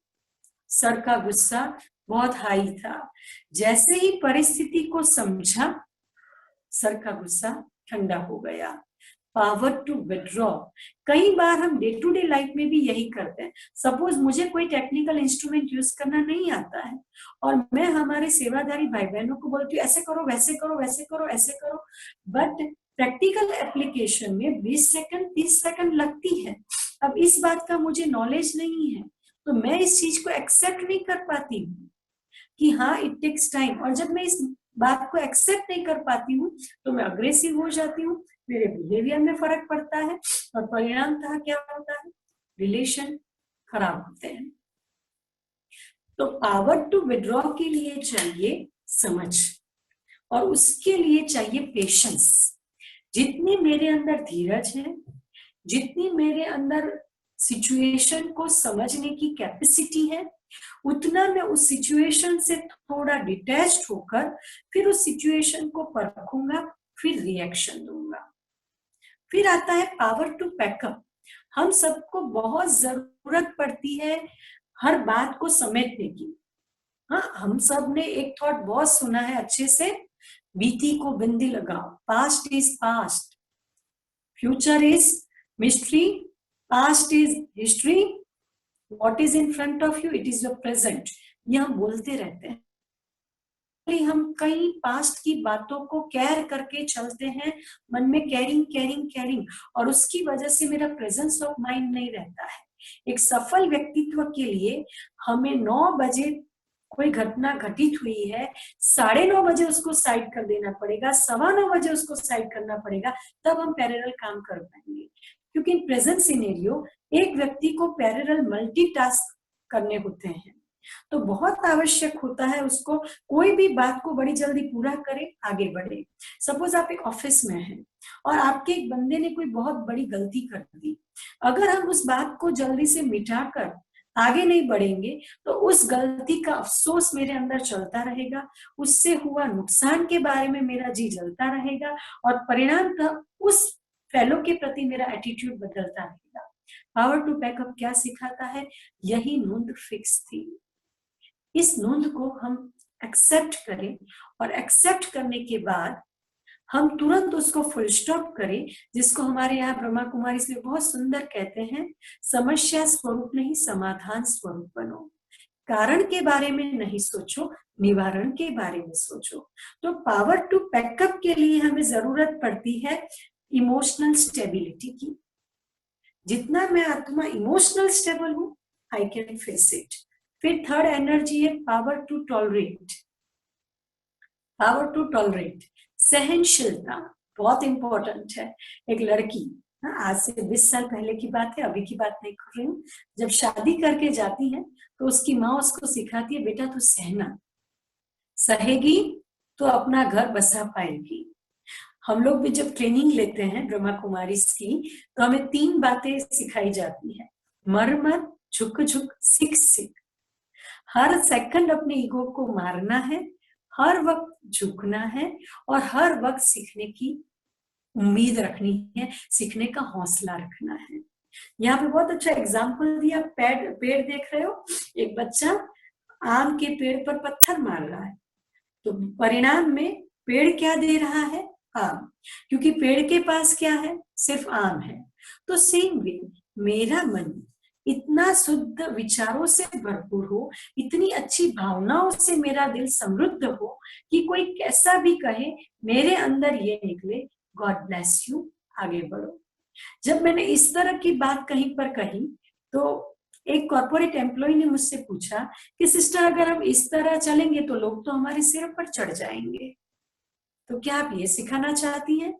सर का गुस्सा बहुत हाई था। जैसे ही परिस्थिति को समझा, सर का गुस्सा ठंडा हो गया। पावर टू विथड्रॉ, कई बार हम डे टू डे लाइफ में भी यही करते हैं। सपोज मुझे कोई टेक्निकल इंस्ट्रूमेंट यूज करना नहीं आता है और मैं हमारे सेवादारी भाई बहनों को बोलती हूँ ऐसे करो वैसे करो वैसे करो ऐसे करो, बट प्रैक्टिकल एप्लीकेशन में 20 सेकंड 30 सेकंड लगती है। अब इस बात का मुझे नॉलेज नहीं है, तो मैं इस चीज को एक्सेप्ट नहीं कर पाती हूँ कि हाँ इट टेक्स टाइम। और जब मैं इस बात को एक्सेप्ट नहीं कर पाती हूँ तो मैं अग्रेसिव हो जाती हूँ, मेरे बिहेवियर में फर्क पड़ता है और परिणाम था क्या होता है, रिलेशन खराब होते हैं। तो पावर टू विड्रॉ के लिए चाहिए समझ और उसके लिए चाहिए पेशेंस। जितनी मेरे अंदर धीरज है, जितनी मेरे अंदर सिचुएशन को समझने की कैपेसिटी है, उतना मैं उस सिचुएशन से थोड़ा डिटैच्ड होकर फिर उस सिचुएशन को परखूंगा, फिर रिएक्शन दूंगा। फिर आता है पावर टू पैकअप। हम सबको बहुत जरूरत पड़ती है हर बात को समेटने की। हाँ, हम सब ने एक थॉट बहुत सुना है अच्छे से, बीती को बिंदी लगाओ, past is past, future is mystery, past is history, what is in front of you it is your present. ये हम बोलते रहते हैं, हम कई पास्ट की बातों को कैर करके चलते हैं, मन में कैरिंग कैरिंग कैरिंग, और उसकी वजह से मेरा प्रेजेंस ऑफ माइंड नहीं रहता है। एक सफल व्यक्तित्व के लिए हमें 9 बजे कोई घटना घटित हुई है, 9:30 बजे उसको साइड कर देना पड़ेगा, 9:15 बजे उसको साइड करना पड़ेगा, तब हम पैरेलल काम कर पाएंगे। क्योंकि इन प्रेजेंट सिनेरियो एक व्यक्ति को पैरेलल मल्टीटास्क करने होते हैं, तो बहुत आवश्यक होता है उसको कोई भी बात को बड़ी जल्दी पूरा करे, आगे बढ़े। सपोज आप एक ऑफिस में हैं और आपके एक बंदे ने कोई बहुत बड़ी गलती कर दी, अगर हम उस बात को जल्दी से मिटाकर आगे नहीं बढ़ेंगे तो उस गलती का अफसोस मेरे अंदर चलता रहेगा, उससे हुआ नुकसान के बारे में मेरा जी जलता रहेगा, और परिणामतः उस फेलो के प्रति मेरा एटीट्यूड बदलता रहेगा। पावर टू पैकअप क्या सिखाता है? यही नोंद फिक्स थी। इस नोंद को हम एक्सेप्ट करें, और एक्सेप्ट करने के बाद हम तुरंत उसको फुल स्टॉप करें, जिसको हमारे यहाँ ब्रह्मा कुमारी से बहुत सुंदर कहते हैं, समस्या स्वरूप नहीं समाधान स्वरूप बनो। कारण के बारे में नहीं सोचो, निवारण के बारे में सोचो। तो पावर टू पैकअप के लिए हमें जरूरत पड़ती है इमोशनल स्टेबिलिटी की। जितना मैं आत्मा इमोशनल स्टेबल हूं, आई कैन फेस इट। फिर थर्ड एनर्जी है power to tolerate. Power to tolerate, सहनशीलता बहुत इंपॉर्टेंट है। एक लड़की, आज से 20 साल पहले की बात है, अभी की बात नहीं कर रही हूँ, जब शादी करके जाती है तो उसकी माँ उसको सिखाती है, बेटा तू सहना, सहेगी तो अपना घर बसा पाएगी। हम लोग भी जब ट्रेनिंग लेते हैं ब्रह्मा कुमारी की, तो हमें 3 बातें सिखाई जाती है, मर मर, झुक झुक, सीख सीख। हर सेकंड अपने ईगो को मारना है, हर वक्त झुकना है, और हर वक्त सीखने की उम्मीद रखनी है, सीखने का हौसला रखना है। यहाँ पे बहुत अच्छा एग्जाम्पल दिया, पेड़ देख रहे हो, एक बच्चा आम के पेड़ पर पत्थर मार रहा है, तो परिणाम में पेड़ क्या दे रहा है? आम, क्योंकि पेड़ के पास क्या है? सिर्फ आम है। तो सेम वे मेरा मन इतना शुद्ध विचारों से भरपूर हो, इतनी अच्छी भावनाओं से मेरा दिल समृद्ध हो कि कोई कैसा भी कहे, मेरे अंदर ये निकले, गॉड ब्लेस यू, आगे बढ़ो। जब मैंने इस तरह की बात कहीं पर कही, तो एक कॉर्पोरेट एम्प्लॉय ने मुझसे पूछा कि सिस्टर अगर हम इस तरह चलेंगे तो लोग तो हमारे सिर पर चढ़ जाएंगे, तो क्या आप ये सिखाना चाहती हैं?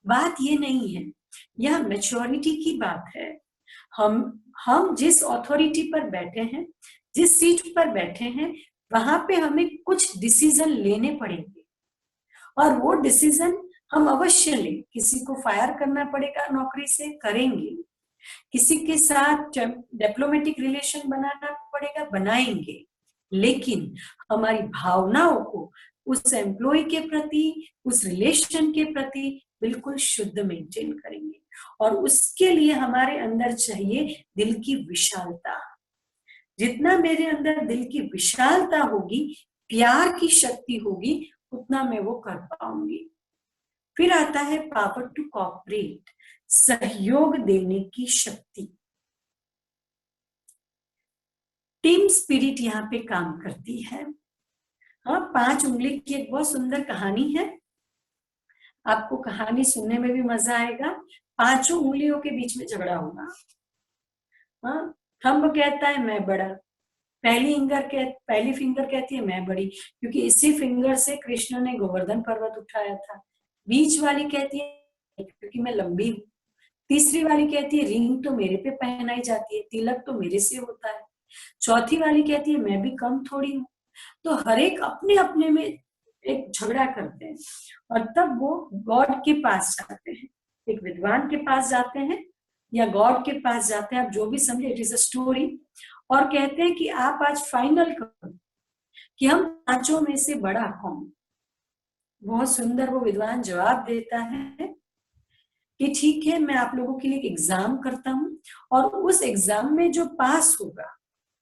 बात ये नहीं है, यह मैच्योरिटी की बात है। हम जिस अथॉरिटी पर बैठे हैं, जिस सीट पर बैठे हैं, वहां पे हमें कुछ डिसीजन लेने पड़ेंगे, और वो डिसीजन हम अवश्य लें। किसी को फायर करना पड़ेगा नौकरी से, करेंगे। किसी के साथ डिप्लोमेटिक रिलेशन बनाना पड़ेगा, बनाएंगे। लेकिन हमारी भावनाओं को उस एम्प्लॉय के प्रति, उस रिलेशन के प्रति बिल्कुल शुद्ध मेंटेन करेंगे, और उसके लिए हमारे अंदर चाहिए दिल की विशालता। जितना मेरे अंदर दिल की विशालता होगी, प्यार की शक्ति होगी, उतना मैं वो कर पाऊंगी। फिर आता है पावर टू कोऑपरेट, सहयोग देने की शक्ति। टीम स्पिरिट यहाँ पे काम करती है। हाँ, 5 उंगली की एक बहुत सुंदर कहानी है, आपको कहानी सुनने में भी मजा आएगा। 5 उंगलियों के बीच में झगड़ा होगा। हाँ, थंब कहता है मैं बड़ा, पहली फिंगर कहती है मैं बड़ी, क्योंकि इसी फिंगर से कृष्ण ने गोवर्धन पर्वत उठाया था। बीच वाली कहती है क्योंकि मैं लंबी हूँ। तीसरी वाली कहती है रिंग तो मेरे पे पहनाई जाती है, तिलक तो मेरे से होता है। चौथी वाली कहती है मैं भी कम थोड़ी हूँ। तो हर एक अपने अपने में एक झगड़ा करते हैं, और तब वो गॉड के पास जाते हैं, एक विद्वान के पास जाते हैं, या गॉड के पास जाते हैं, आप जो भी समझे, इट इज अ स्टोरी। और कहते हैं कि आप आज फाइनल करो कि हम 5 में से बड़ा कौन। बहुत सुंदर वो विद्वान जवाब देता है कि ठीक है, मैं आप लोगों के लिए एग्जाम करता हूं, और उस एग्जाम में जो पास होगा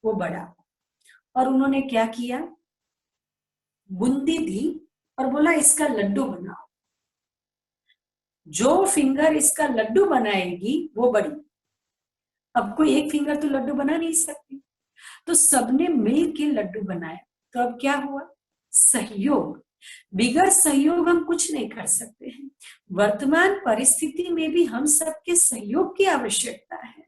वो बड़ा। और उन्होंने क्या किया? बूंदी दी और बोला इसका लड्डू बनाओ। जो फिंगर इसका लड्डू बनाएगी वो बड़ी। अब कोई एक फिंगर तो लड्डू बना नहीं सकती, तो सबने मिल के लड्डू बनाया। तो अब क्या हुआ? सहयोग। बिगर सहयोग हम कुछ नहीं कर सकते हैं। वर्तमान परिस्थिति में भी हम सबके सहयोग की आवश्यकता है।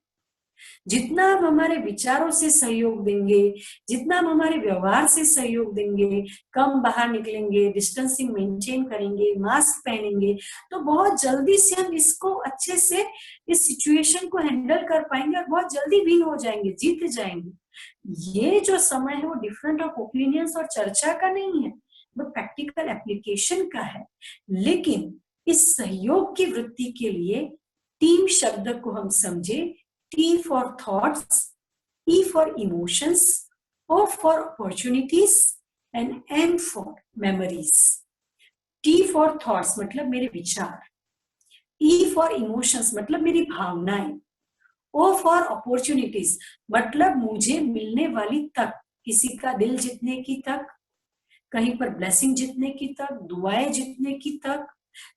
जितना हम हमारे विचारों से सहयोग देंगे, जितना हम हमारे व्यवहार से सहयोग देंगे, कम बाहर निकलेंगे, डिस्टेंसिंग मेंटेन करेंगे, मास्क पहनेंगे, तो बहुत जल्दी से हम इसको अच्छे से, इस सिचुएशन को हैंडल कर पाएंगे, और बहुत जल्दी विन हो जाएंगे, जीत जाएंगे। ये जो समय है वो डिफरेंट ऑफ ओपिनियंस और चर्चा का नहीं है, वो प्रैक्टिकल एप्लीकेशन का है। लेकिन इस सहयोग की वृत्ति के लिए टीम शब्द को हम समझे, T for thoughts, E for emotions, O for opportunities and M for memories. T for thoughts मतलब मेरे विचार, E for emotions मतलब मेरी भावनाएं, O for opportunities मतलब मुझे मिलने वाली तक, किसी का दिल जीतने की तक, कहीं पर ब्लेसिंग जीतने की तक, दुआएं जीतने की तक।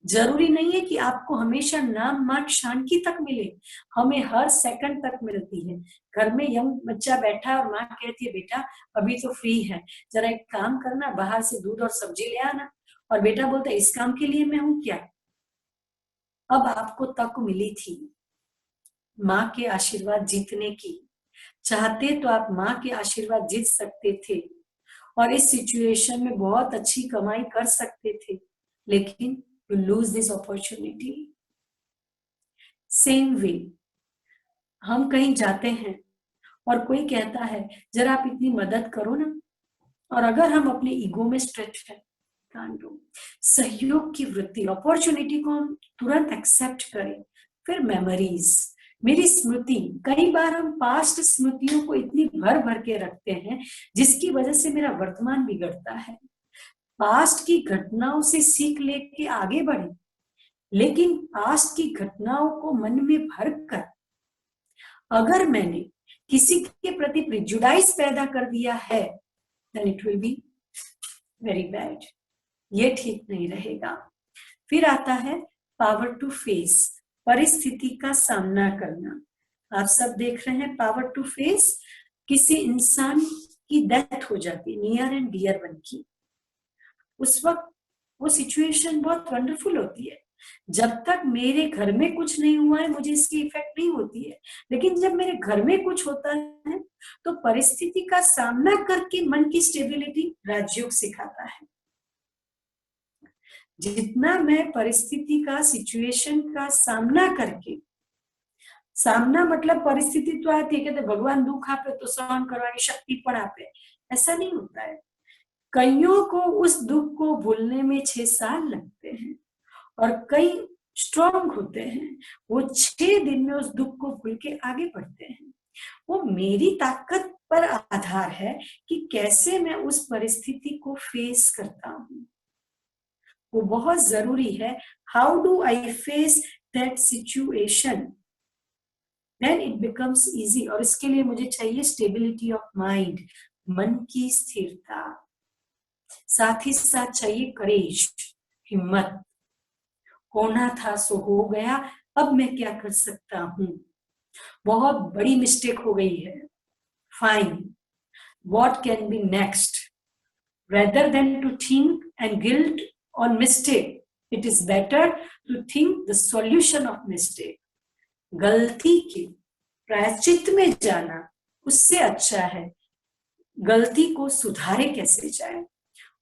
जरूरी नहीं है कि आपको हमेशा नाम मान शान की तक मिले, हमें हर सेकंड तक मिलती है। घर में यंग बच्चा बैठा और माँ कहती है बेटा अभी तो फ्री है, जरा एक काम करना, बाहर से दूध और सब्जी ले आना, और बेटा बोलता है इस काम के लिए मैं हूं क्या। अब आपको तक मिली थी माँ के आशीर्वाद जीतने की, चाहते तो आप माँ के आशीर्वाद जीत सकते थे और इस सिचुएशन में बहुत अच्छी कमाई कर सकते थे, लेकिन you lose this opportunity. Same way हम कहीं जाते हैं और कोई कहता है जरा आप इतनी मदद करो ना, और अगर हम अपने ईगो में स्ट्रेच है, सहयोग की वृत्ति, अपॉर्चुनिटी को हम तुरंत एक्सेप्ट करें। फिर मेमोरीज, मेरी स्मृति, कई बार हम पास्ट स्मृतियों को इतनी भर भर के रखते हैं जिसकी वजह से मेरा वर्तमान बिगड़ता है। पास्ट की घटनाओं से सीख लेके आगे बढ़े, लेकिन पास्ट की घटनाओं को मन में भर कर अगर मैंने किसी के प्रति प्रिजुडाइज पैदा कर दिया है, then it will be very bad. ये ठीक नहीं रहेगा। फिर आता है पावर टू फेस, परिस्थिति का सामना करना। आप सब देख रहे हैं पावर टू फेस, किसी इंसान की डेथ हो जाती, नियर एंड डियर वन की, उस वक्त वो सिचुएशन बहुत वंडरफुल होती है। जब तक मेरे घर में कुछ नहीं हुआ है मुझे इसकी इफेक्ट नहीं होती है, लेकिन जब मेरे घर में कुछ होता है तो परिस्थिति का सामना करके मन की स्टेबिलिटी राजयोग सिखाता है। जितना मैं परिस्थिति का, सिचुएशन का सामना करके, सामना मतलब परिस्थिति तो आती है, कहते भगवान दुख आपे तो सहन करवानी शक्ति पण आपे, ऐसा नहीं होता है। कईयों को उस दुख को भूलने में 6 साल लगते हैं और कई स्ट्रॉन्ग होते हैं, वो 6 दिन में उस दुख को भूल के आगे बढ़ते हैं। वो मेरी ताकत पर आधार है कि कैसे मैं उस परिस्थिति को फेस करता हूँ, वो बहुत जरूरी है। How do I face that situation, then it becomes easy. और इसके लिए मुझे चाहिए स्टेबिलिटी ऑफ माइंड, मन की स्थिरता, साथ ही साथ चाहिए करेज, हिम्मत। होना था सो हो गया, अब मैं क्या कर सकता हूं, बहुत बड़ी मिस्टेक हो गई है, fine, what can be next. Rather than to think and guilt on mistake, it is better to think the solution of mistake. गलती के प्रायश्चित में जाना उससे अच्छा है गलती को सुधारे कैसे जाए,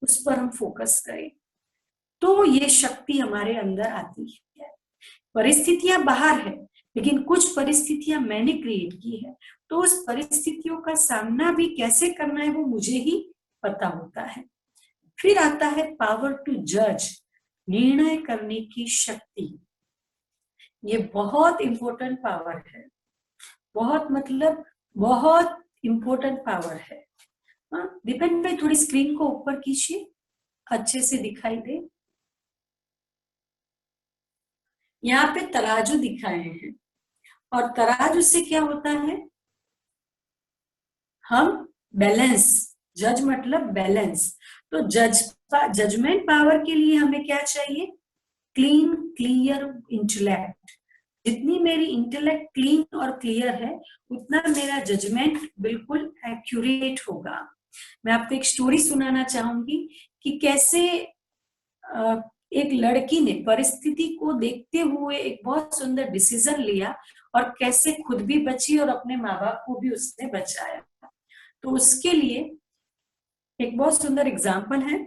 उस पर हम फोकस करें, तो ये शक्ति हमारे अंदर आती है। परिस्थितियां बाहर है, लेकिन कुछ परिस्थितियां मैंने क्रिएट की है, तो उस परिस्थितियों का सामना भी कैसे करना है वो मुझे ही पता होता है। फिर आता है पावर टू जज, निर्णय करने की शक्ति। ये बहुत इंपॉर्टेंट पावर है, बहुत मतलब बहुत इंपॉर्टेंट पावर है। दीपेन भाई थोड़ी स्क्रीन को ऊपर कीजिए, अच्छे से दिखाई दे। यहाँ पे तराजू दिखाए हैं, और तराजू से क्या होता है, हम बैलेंस, जज मतलब बैलेंस, तो जजमेंट पावर के लिए हमें क्या चाहिए, क्लीन क्लियर इंटेलेक्ट। जितनी मेरी इंटेलेक्ट क्लीन और क्लियर है उतना मेरा जजमेंट बिल्कुल एक्यूरेट होगा। मैं आपको एक स्टोरी सुनाना चाहूंगी कि कैसे एक लड़की ने परिस्थिति को देखते हुए एक बहुत सुंदर डिसीजन लिया और कैसे खुद भी बची और अपने माँ बाप को भी उसने बचाया। तो उसके लिए एक बहुत सुंदर एग्जाम्पल है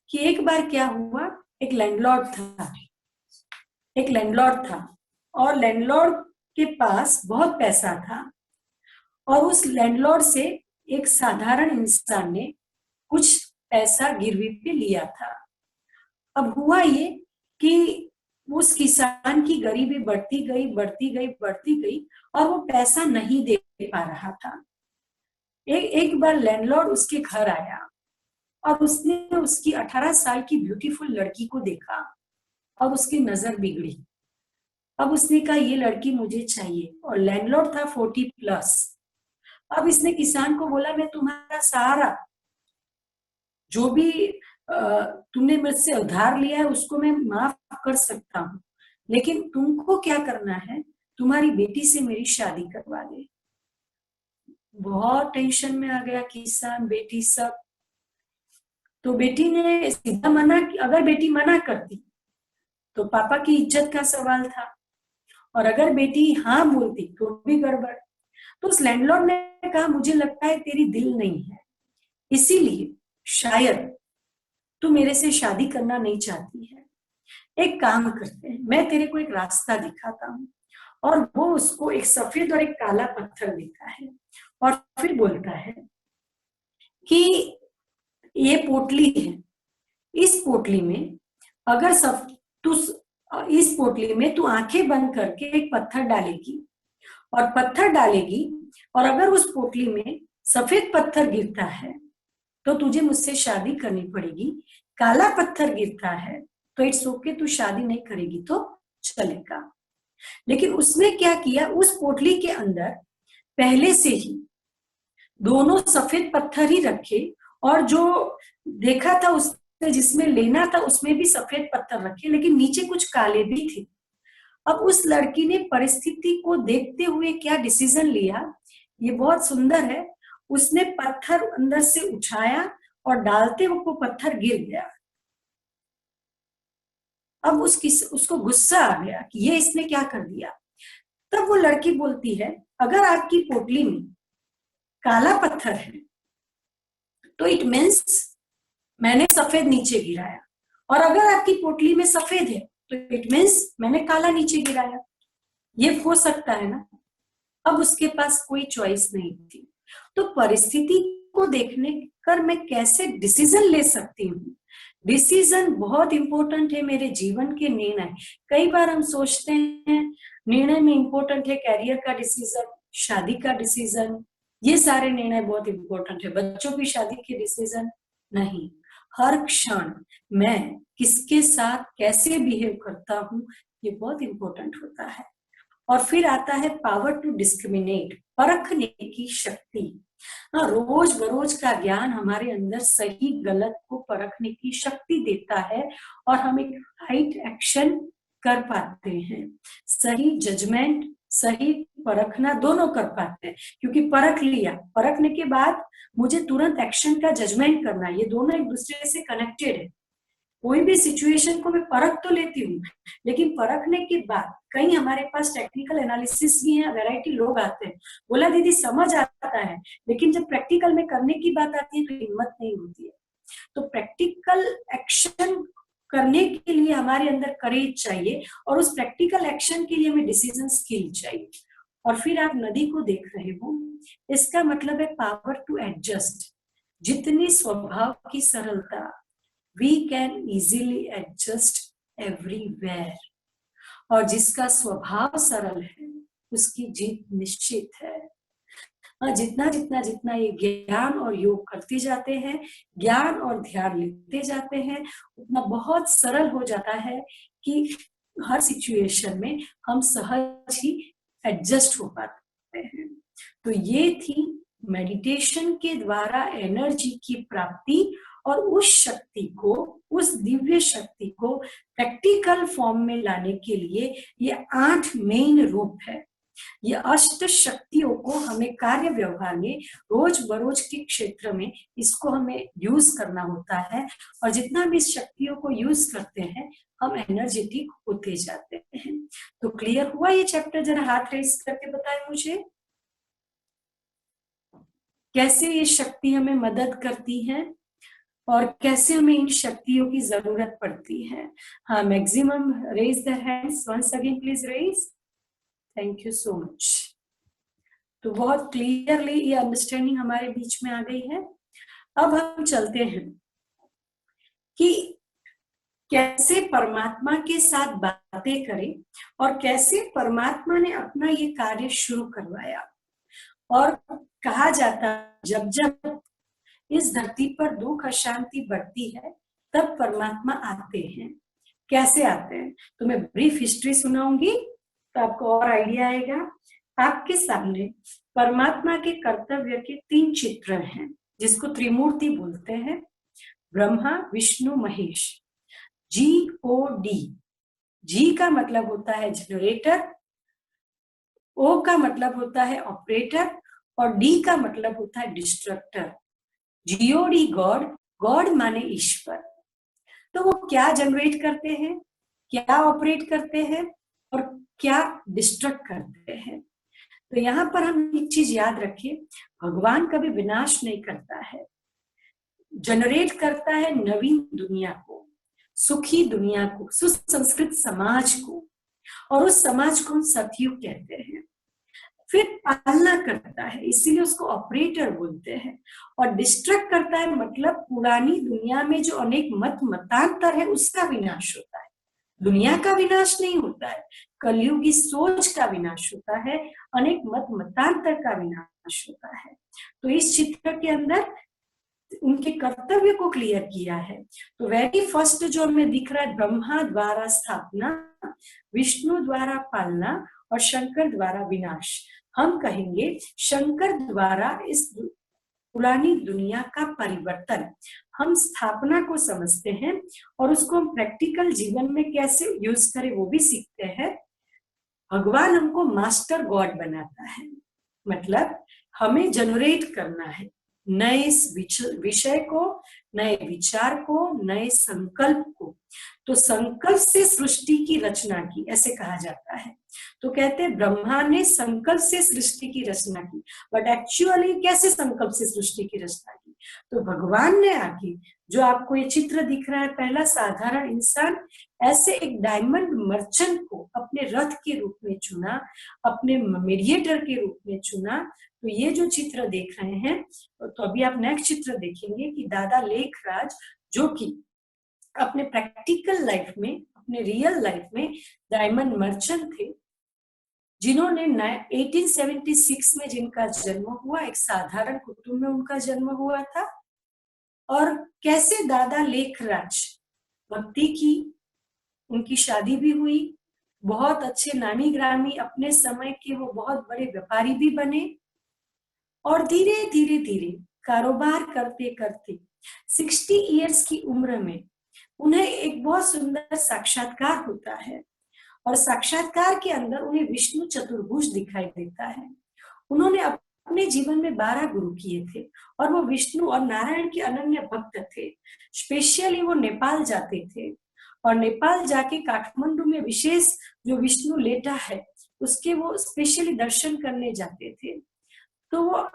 कि एक बार क्या हुआ, एक लैंडलॉर्ड था और लैंडलॉर्ड के पास बहुत पैसा था, और उस लैंडलॉर्ड से एक साधारण इंसान ने कुछ पैसा गिरवी पे लिया था। अब हुआ ये कि उस किसान की गरीबी बढ़ती गई और वो पैसा नहीं दे पा रहा था। एक बार लैंडलॉर्ड उसके घर आया और उसने उसकी 18 साल की ब्यूटीफुल लड़की को देखा और उसकी नजर बिगड़ी। अब उसने कहा ये लड़की मुझे चाहिए, और लैंडलॉर्ड था 40+। अब इसने किसान को बोला मैं तुम्हारा सहारा, जो भी तुमने मुझसे उधार लिया है उसको मैं माफ कर सकता हूँ, लेकिन तुमको क्या करना है, तुम्हारी बेटी से मेरी शादी करवा दे। बहुत टेंशन में आ गया किसान, बेटी सब। तो बेटी ने सीधा मना, अगर बेटी मना करती तो पापा की इज्जत का सवाल था, और अगर बेटी हाँ बोलती तो भी गड़बड़। तो उस लैंडलॉर्ड ने कहा मुझे लगता है तेरी दिल नहीं है, इसीलिए शायद तू मेरे से शादी करना नहीं चाहती है। एक काम करते हैं, मैं तेरे को एक रास्ता दिखाता हूँ। और वो उसको एक सफेद और एक काला पत्थर देता है और फिर बोलता है कि ये पोटली है, इस पोटली में अगर सब तू इस पोटली में तू आंखें बंद करके एक पत्थर डालेगी और पत्थर डालेगी, और अगर उस पोटली में सफेद पत्थर गिरता है तो तुझे मुझसे शादी करनी पड़ेगी, काला पत्थर गिरता है तो इट्स ओके, तू शादी नहीं करेगी तो चलेगा। लेकिन उसने क्या किया, उस पोटली के अंदर पहले से ही दोनों सफेद पत्थर ही रखे, और जो देखा था उसने जिसमें लेना था उसमें भी सफेद पत्थर रखे, लेकिन नीचे कुछ काले भी थे। अब उस लड़की ने परिस्थिति को देखते हुए क्या डिसीजन लिया, ये बहुत सुंदर है। उसने पत्थर अंदर से उठाया और डालते वक्त वो पत्थर गिर गया। अब उसको गुस्सा आ गया कि ये इसने क्या कर दिया। तब वो लड़की बोलती है अगर आपकी पोटली में काला पत्थर है तो इट मीन्स मैंने सफेद नीचे गिराया, और अगर आपकी पोटली में सफेद है तो इट मीन्स मैंने काला नीचे गिराया। ये हो सकता है ना। अब उसके पास कोई चॉइस नहीं थी। तो परिस्थिति को देखने कर मैं कैसे डिसीजन ले सकती हूँ। डिसीजन बहुत इंपॉर्टेंट है मेरे जीवन के निर्णय। कई बार हम सोचते हैं निर्णय में इंपॉर्टेंट है कैरियर का डिसीजन, शादी का डिसीजन, ये सारे निर्णय बहुत इंपॉर्टेंट है, बच्चों की शादी के डिसीजन नहीं। हर क्षण मैं किसके साथ कैसे बिहेव करता हूँ ये बहुत इंपॉर्टेंट होता है। और फिर आता है पावर टू डिस्क्रिमिनेट, परखने की शक्ति। रोज बरोज का ज्ञान हमारे अंदर सही गलत को परखने की शक्ति देता है, और हम एक राइट एक्शन कर पाते हैं। सही जजमेंट, सही परखना दोनों कर पाते हैं, क्योंकि परख लिया, परखने के बाद मुझे तुरंत एक्शन का जजमेंट करना, ये दोनों एक दूसरे से कनेक्टेड है। कोई भी सिचुएशन को मैं परख तो लेती हूँ, लेकिन परखने के बाद कहीं हमारे पास टेक्निकल एनालिसिस भी है, वैरायटी लोग आते हैं, बोला दीदी समझ आता है, लेकिन जब प्रैक्टिकल में करने की बात आती है तो हिम्मत नहीं होती है। तो प्रैक्टिकल एक्शन करने के लिए हमारे अंदर करेज चाहिए, और उस प्रैक्टिकल एक्शन के लिए हमें डिसीजन स्किल चाहिए। और फिर आप नदी को देख रहे हो, इसका मतलब है पावर टू एडजस्ट। जितनी स्वभाव की सरलता, we can easily adjust everywhere, और जिसका स्वभाव सरल है उसकी जीत निश्चित है। जितना जितना जितना ये ज्ञान और योग करते जाते हैं, ज्ञान और ध्यान लेते जाते हैं, उतना बहुत सरल हो जाता है कि हर सिचुएशन में हम सहज ही एडजस्ट हो पाते हैं। तो ये थी मेडिटेशन के द्वारा एनर्जी की प्राप्ति, और उस शक्ति को, उस दिव्य शक्ति को प्रैक्टिकल फॉर्म में लाने के लिए ये 8 मेन रूप है। ये अष्ट शक्तियों को हमें कार्य व्यवहार में रोज बरोज के क्षेत्र में इसको हमें यूज करना होता है, और जितना भी इस शक्तियों को यूज करते हैं हम एनर्जेटिक होते जाते हैं। तो क्लियर हुआ ये चैप्टर? जरा हाथ रेस करके बताएं मुझे, कैसे ये शक्ति हमें मदद करती है और कैसे हमें इन शक्तियों की जरूरत पड़ती है। हाँ, maximum raise the hands, once again please raise. Thank you so much. तो बहुत क्लियरली ये अंडरस्टैंडिंग हमारे बीच में आ गई है। अब हम चलते हैं कि कैसे परमात्मा के साथ बातें करें और कैसे परमात्मा ने अपना ये कार्य शुरू करवाया। और कहा जाता जब जब इस धरती पर दुख अशांति बढ़ती है तब परमात्मा आते हैं। कैसे आते हैं तो मैं ब्रीफ हिस्ट्री सुनाऊंगी तो आपको और आइडिया आएगा। आपके सामने परमात्मा के कर्तव्य के 3 चित्र हैं जिसको त्रिमूर्ति बोलते हैं, ब्रह्मा विष्णु महेश। GOD, जी का मतलब होता है जनरेटर, ओ का मतलब होता है ऑपरेटर और डी का मतलब होता है डिस्ट्रक्टर। GOD गॉड, गॉड माने ईश्वर। तो वो क्या जनरेट करते हैं, क्या ऑपरेट करते हैं और क्या डिस्ट्रक्ट करते हैं। तो यहाँ पर हम एक चीज याद रखें, भगवान कभी विनाश नहीं करता है, जनरेट करता है नवीन दुनिया को, सुखी दुनिया को, सुसंस्कृत समाज को, और उस समाज को हम सतयुग कहते हैं। फिर पालना करता है, इसीलिए उसको ऑपरेटर बोलते हैं। और डिस्ट्रक्ट करता है मतलब पुरानी दुनिया में जो अनेक मत मतांतर है उसका विनाश होता है। दुनिया का विनाश नहीं होता है, कलयुगी सोच का विनाश होता है, अनेक मत मतांतर का विनाश होता है। तो इस चित्र के अंदर उनके कर्तव्य को क्लियर किया है। तो वेरी फर्स्ट जो हमें दिख रहा है, ब्रह्मा द्वारा स्थापना, विष्णु द्वारा पालना और शंकर द्वारा विनाश। हम कहेंगे शंकर द्वारा इस पुरानी दुनिया का परिवर्तन। हम स्थापना को समझते हैं और उसको हम प्रैक्टिकल जीवन में कैसे यूज करें वो भी सीखते हैं। भगवान हमको मास्टर गॉड बनाता है, मतलब हमें जनरेट करना है नए विषय को, नए विचार को, नए संकल्प को। तो संकल्प से सृष्टि की रचना की, ऐसे कहा जाता है। तो कहते हैं ब्रह्मा ने संकल्प से सृष्टि की रचना की, बट एक्चुअली कैसे संकल्प से सृष्टि की रचना की। तो भगवान ने आके, जो आपको ये चित्र दिख रहा है, पहला साधारण इंसान ऐसे एक डायमंड मर्चेंट को अपने रथ के रूप में चुना, अपने मीडिएटर के रूप में चुना। तो ये जो चित्र देख रहे हैं, तो अभी आप नेक्स्ट चित्र देखेंगे कि दादा लेखराज, जो कि अपने प्रैक्टिकल लाइफ में, अपने रियल लाइफ में डायमंड मर्चेंट थे, जिन्होंने 1876 में जिनका जन्म हुआ, एक साधारण कुटुंब में उनका जन्म हुआ था। और कैसे दादा लेखराज भक्ति की, उनकी शादी भी हुई, बहुत अच्छे नामी ग्रामी अपने समय के वो बहुत बड़े व्यापारी भी बने, और धीरे धीरे धीरे कारोबार करते करते 60 इयर्स की उम्र में उन्हें एक बहुत सुंदर साक्षात्कार होता है। और साक्षात्कार के अंदर उन्हें विष्णु चतुर्भुज दिखाई देता है। उन्होंने अपने जीवन में 12 गुरु किए थे और वो विष्णु और नारायण के अनन्य भक्त थे। स्पेशली वो नेपाल जाते थे और नेपाल जाके काठमांडू में विशेष जो विष्णु लेटा है उसके वो स्पेशली दर्शन करने जाते थे। तो वो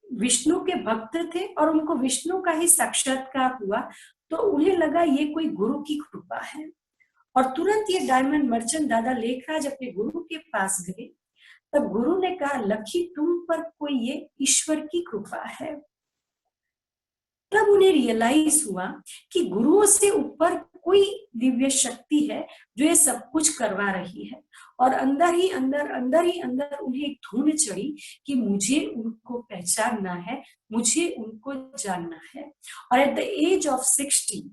विष्णु के भक्त थे और उनको विष्णु का ही साक्षात्कार हुआ, तो उन्हें लगा ये कोई गुरु की कृपा है। और तुरंत ये डायमंड मर्चेंट दादा लेखराज अपने गुरु के पास गए। तब गुरु ने कहा, लखी तुम पर कोई ये ईश्वर की कृपा है। तब उन्हें रियलाइज हुआ कि गुरुओं से ऊपर कोई दिव्य शक्ति है जो ये सब कुछ करवा रही है। और अंदर ही अंदर उन्हें एक धुन चढ़ी कि मुझे उनको पहचानना है, मुझे उनको जानना है। और एट द एज ऑफ 60,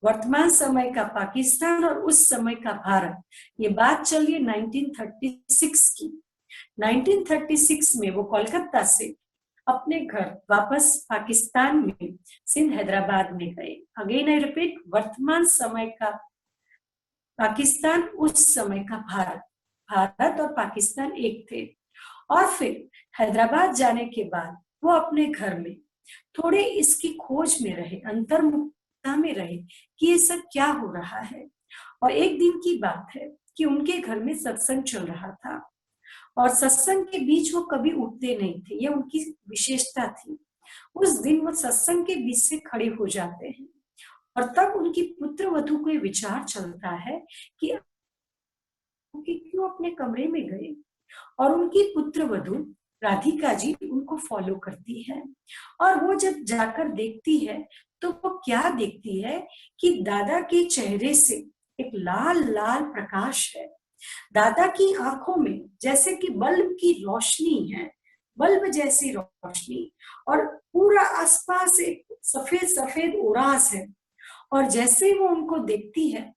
वर्तमान समय का पाकिस्तान और उस समय का भारत, ये बात चलिए 1936 की। 1936 में वो कोलकाता से अपने घर वापस पाकिस्तान में सिंध हैदराबाद में गए। अगेन आई रिपीट, वर्तमान समय का पाकिस्तान, उस समय का भारत, भारत और पाकिस्तान एक थे। और फिर हैदराबाद जाने के बाद वो अपने घर में थोड़े इसकी खोज में रहे, अंतर्मुखता में रहे कि ये सब क्या हो रहा है। और एक दिन की बात है कि उनके घर में सत्संग चल रहा था और सत्संग के बीच वो कभी उठते नहीं थे, ये उनकी विशेषता थी। उस दिन वो सत्संग के बीच से खड़े हो जाते हैं और तब उनकी पुत्र वधू को ये विचार चलता है कि क्यों अपने कमरे में गए। और उनकी पुत्र वधू राधिका जी उनको फॉलो करती है और वो जब जाकर देखती है तो वो क्या देखती है कि दादा के चेहरे से एक लाल लाल प्रकाश है। दादा की आंखों में जैसे कि बल्ब की रोशनी है, बल्ब जैसी रोशनी, और पूरा आसपास एक सफेद सफेद उरास है। और जैसे ही वो उनको देखती है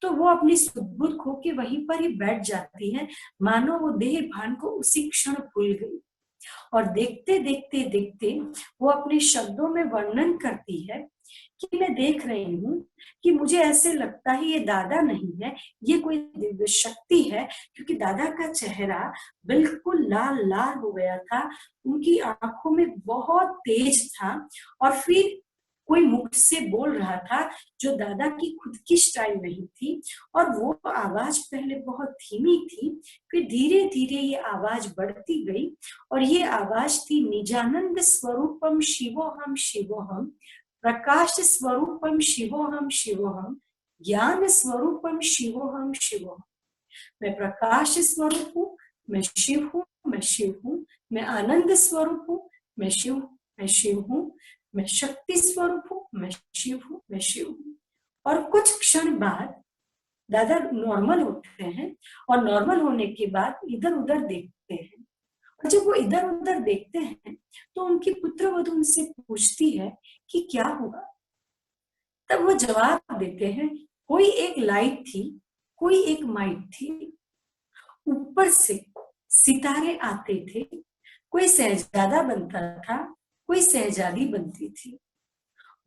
तो वो अपनी सुध-बुध खो के वहीं पर ही बैठ जाती है, मानो वो देह भान को उसी क्षण भूल गई। और देखते देखते देखते वो अपने शब्दों में वर्णन करती है कि मैं देख रही हूँ कि मुझे ऐसे लगता है ये दादा नहीं है, ये कोई दिव्य शक्ति है, क्योंकि दादा का चेहरा बिल्कुल लाल लाल हो गया था, उनकी आंखों में बहुत तेज था, और फिर कोई मुख से बोल रहा था जो दादा की खुद की स्टाइल नहीं थी, और वो आवाज पहले बहुत धीमी थी, फिर धीरे धीरे ये आवाज बढ़ती गई, और ये आवाज थी निजानंद स्वरूपम शिवोहम शिवोहम, प्रकाश स्वरूपम शिवोहम शिवोहम, ज्ञान स्वरूपम शिवोहम शिवोहम। मैं प्रकाश स्वरूप हूँ, मैं शिव हूँ, मैं शिव हूँ, मैं आनंद स्वरूप हूँ, मैं शिव हूँ, मैं शक्ति स्वरूप हूँ, मैं शिव हूँ, मैं शिव हूँ। और कुछ क्षण बाद दादा नॉर्मल होते हैं, और नॉर्मल होने के बाद इधर उधर देखते हैं, और जब वो इधर उधर देखते हैं तो उनकी पुत्रवधू उनसे पूछती है कि क्या हुआ। तब वो जवाब देते हैं, कोई एक लाइट थी, कोई एक माइट थी, ऊपर से सितारे आते थे, कोई शहजादा बनता था, कोई शहजादी बनती थी।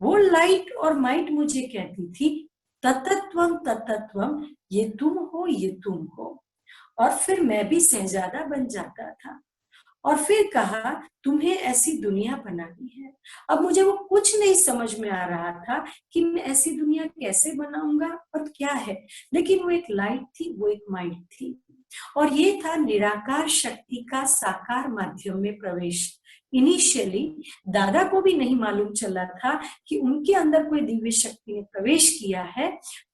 वो लाइट और माइट मुझे कहती थी, ततत्वम ततत्वम, ये तुम हो, ये तुम हो। और फिर मैं भी शहजादा बन जाता था, और फिर कहा तुम्हें ऐसी दुनिया बनानी है। अब मुझे वो कुछ नहीं समझ में आ रहा था कि मैं ऐसी दुनिया कैसे बनाऊंगा और क्या है, लेकिन वो एक लाइट थी, वो एक माइट थी, और ये था निराकार शक्ति का साकार माध्यम में प्रवेश। इनिशियली दादा को भी नहीं मालूम चला था कि उनके अंदर कोई दिव्य शक्ति ने प्रवेश किया है।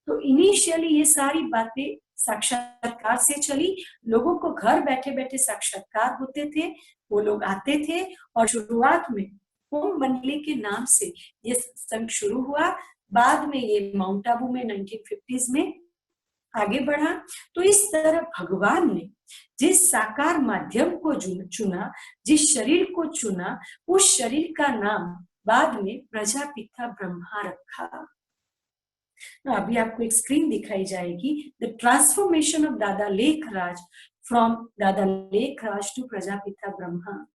तो इनिशियली ये सारी बातें साक्षात्कार से चली, लोगों को घर बैठे बैठे साक्षात्कार होते थे, वो लोग आते थे, और शुरुआत में ओम मंडली के नाम से ये सत्संग शुरू हुआ। बाद में ये माउंट आबू में 1950s में आगे बढ़ा। तो इस तरह भगवान ने जिस साकार माध्यम को चुना, जिस शरीर को चुना, उस शरीर का नाम बाद में प्रजापिता ब्रह्मा रखा। अभी आपको एक स्क्रीन दिखाई जाएगी, द ट्रांसफॉर्मेशन ऑफ दादा लेखराज फ्रॉम दादा लेखराज टू प्रजापिता ब्रह्मा।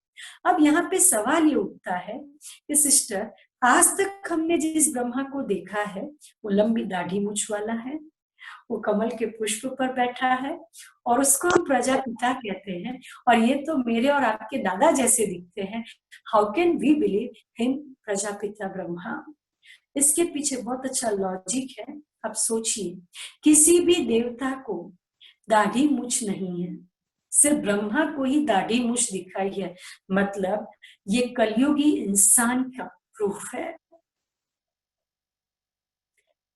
अब यहाँ पे सवाल ये उठता है कि सिस्टर, आज तक हमने जिस ब्रह्मा को देखा है वो लंबी दाढ़ी मूछ वाला है, वो कमल के पुष्प पर बैठा है, और उसको हम प्रजापिता कहते हैं, और ये तो मेरे और आपके दादा जैसे दिखते हैं। How can we believe him Prajapita Brahma? इसके पीछे बहुत अच्छा लॉजिक है। अब सोचिए, किसी भी देवता को दाढ़ी मूछ नहीं है, सिर्फ ब्रह्मा को ही दाढ़ी मूछ दिखाई है, मतलब ये कलयुगी इंसान का प्रूफ है।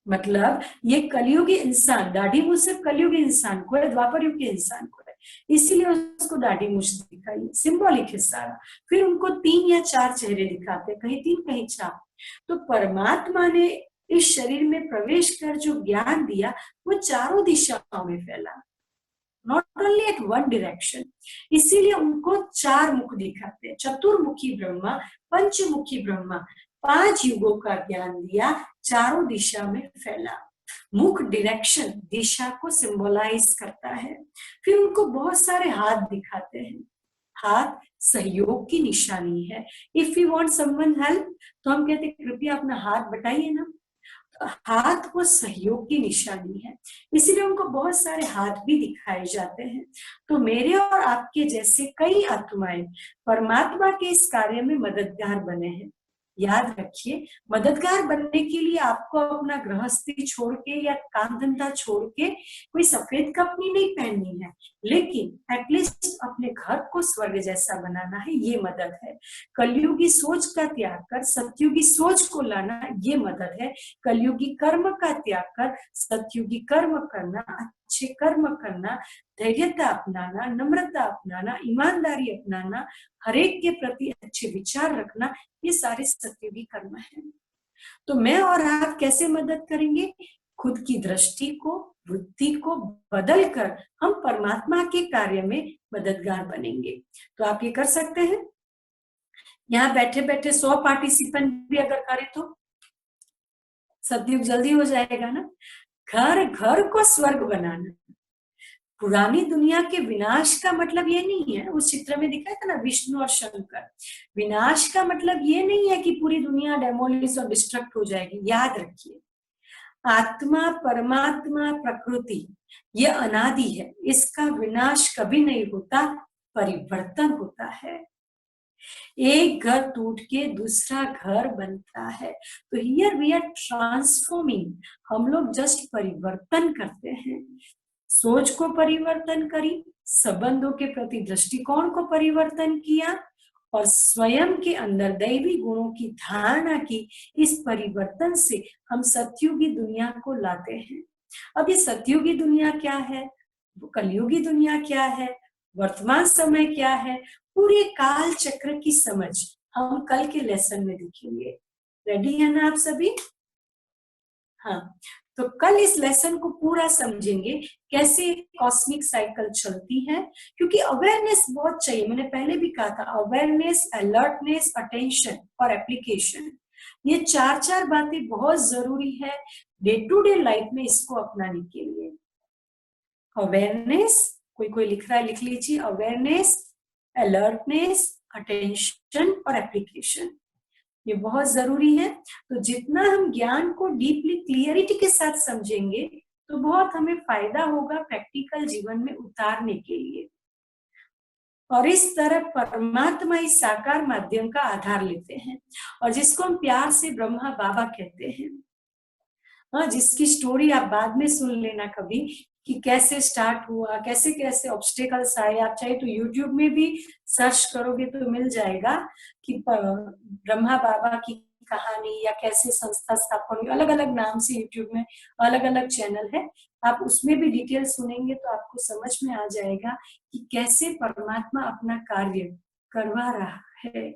मतलब ये कलयुगी इंसान, दाढ़ी मूछ सिर्फ कलयुगी इंसान को है, द्वापर युग के इंसान को है, इसीलिए उसको दाढ़ी मूछ दिखाई, सिंबॉलिक है सारा। फिर उनको 3 या 4 चेहरे दिखाते, कहीं 3 कहीं 4। तो परमात्मा ने इस शरीर में प्रवेश कर जो ज्ञान दिया वो चारों दिशाओं में फैला, not only at one direction. इसीलिए उनको 4 मुख दिखाते, चतुर्मुखी ब्रह्मा, पंचमुखी ब्रह्मा, 5 युगों का ज्ञान दिया, चारों दिशा में फैला। मुख डायरेक्शन, दिशा को सिंबलाइज करता है। फिर उनको बहुत सारे हाथ दिखाते हैं, हाथ सहयोग की निशानी है। If you want someone help तो हम कहते कृपया अपना हाथ बटाइए ना, हाथ वो सहयोग की निशानी है, इसीलिए उनको बहुत सारे हाथ भी दिखाए जाते हैं। तो मेरे और आपके जैसे कई आत्माएं परमात्मा के इस कार्य में मददगार बने हैं। याद रखिए, मददगार बनने के लिए आपको अपना गृहस्थी छोड़ के या काम धंधा छोड़ के कोई सफेद कपनी नहीं पहननी है, लेकिन एटलीस्ट अपने घर को स्वर्ग जैसा बनाना है, ये मदद है। कलयुगी सोच का त्याग कर सतयुगी सोच को लाना, ये मदद है। कलयुगी कर्म का त्याग कर सतयुगी कर्म करना, अच्छे कर्म करना, धैर्यता अपनाना, नम्रता अपनाना, ईमानदारी अपनाना, हरेक के प्रति अच्छे विचार रखना, ये सारे सतयुगी कर्म है। तो मैं और आप कैसे मदद करेंगे? खुद की दृष्टि को वृत्ति को बदल कर हम परमात्मा के कार्य में मददगार बनेंगे। तो आप ये कर सकते हैं। यहाँ बैठे बैठे 100 पार्टिसिपेंट भी अगर करें तो सतयुग जल्दी हो जाएगा ना। घर घर को स्वर्ग बनाना। पुरानी दुनिया के विनाश का मतलब ये नहीं है, उस चित्र में दिखाया था ना विष्णु और शंकर, विनाश का मतलब ये नहीं है कि पूरी दुनिया डेमोलिश और डिस्ट्रक्ट हो जाएगी। याद रखिए, आत्मा, परमात्मा, प्रकृति ये अनादि है, इसका विनाश कभी नहीं होता, परिवर्तन होता है। एक घर टूट के दूसरा घर बनता है। तो हियर वी आर ट्रांसफॉर्मिंग, हम लोग जस्ट परिवर्तन करते हैं। सोच को परिवर्तन करी, संबंधों के प्रति दृष्टिकोण को परिवर्तन किया और स्वयं के अंदर दैवी गुणों की धारणा की। इस परिवर्तन से हम सतयुगी दुनिया को लाते हैं। अब ये सतयुगी दुनिया क्या है, कलयुगी दुनिया क्या है, वर्तमान समय क्या है, पूरे काल चक्र की समझ हम कल के लेसन में देखेंगे। रेडी है ना आप सभी? हाँ, तो कल इस लेसन को पूरा समझेंगे कैसे कॉस्मिक साइकिल चलती है, क्योंकि अवेयरनेस बहुत चाहिए। मैंने पहले भी कहा था, अवेयरनेस, अलर्टनेस, अटेंशन और एप्लीकेशन, ये चार बातें बहुत जरूरी है डे टू डे लाइफ में इसको अपनाने के लिए। अवेयरनेस, कोई लिख रहा है, लिख लीजिए, अवेयरनेस, अलर्टनेस, अटेंशन और एप्लीकेशन, ये बहुत जरूरी है। तो जितना हम ज्ञान को डीपली क्लियरिटी के साथ समझेंगे तो बहुत हमें फायदा होगा प्रैक्टिकल जीवन में उतारने के लिए। और इस तरह परमात्मा इस साकार माध्यम का आधार लेते हैं और जिसको हम प्यार से ब्रह्मा बाबा कहते हैं। हाँ, जिसकी स्टोरी आप बाद में सुन लेना कभी कि कैसे स्टार्ट हुआ, कैसे कैसे ऑब्स्टेकल्स आए। आप चाहे तो यूट्यूब में भी सर्च करोगे तो मिल जाएगा कि ब्रह्मा बाबा की कहानी या कैसे संस्था स्थापन हुई। अलग अलग नाम से यूट्यूब में अलग अलग चैनल है, आप उसमें भी डिटेल सुनेंगे तो आपको समझ में आ जाएगा कि कैसे परमात्मा अपना कार्य करवा रहा है।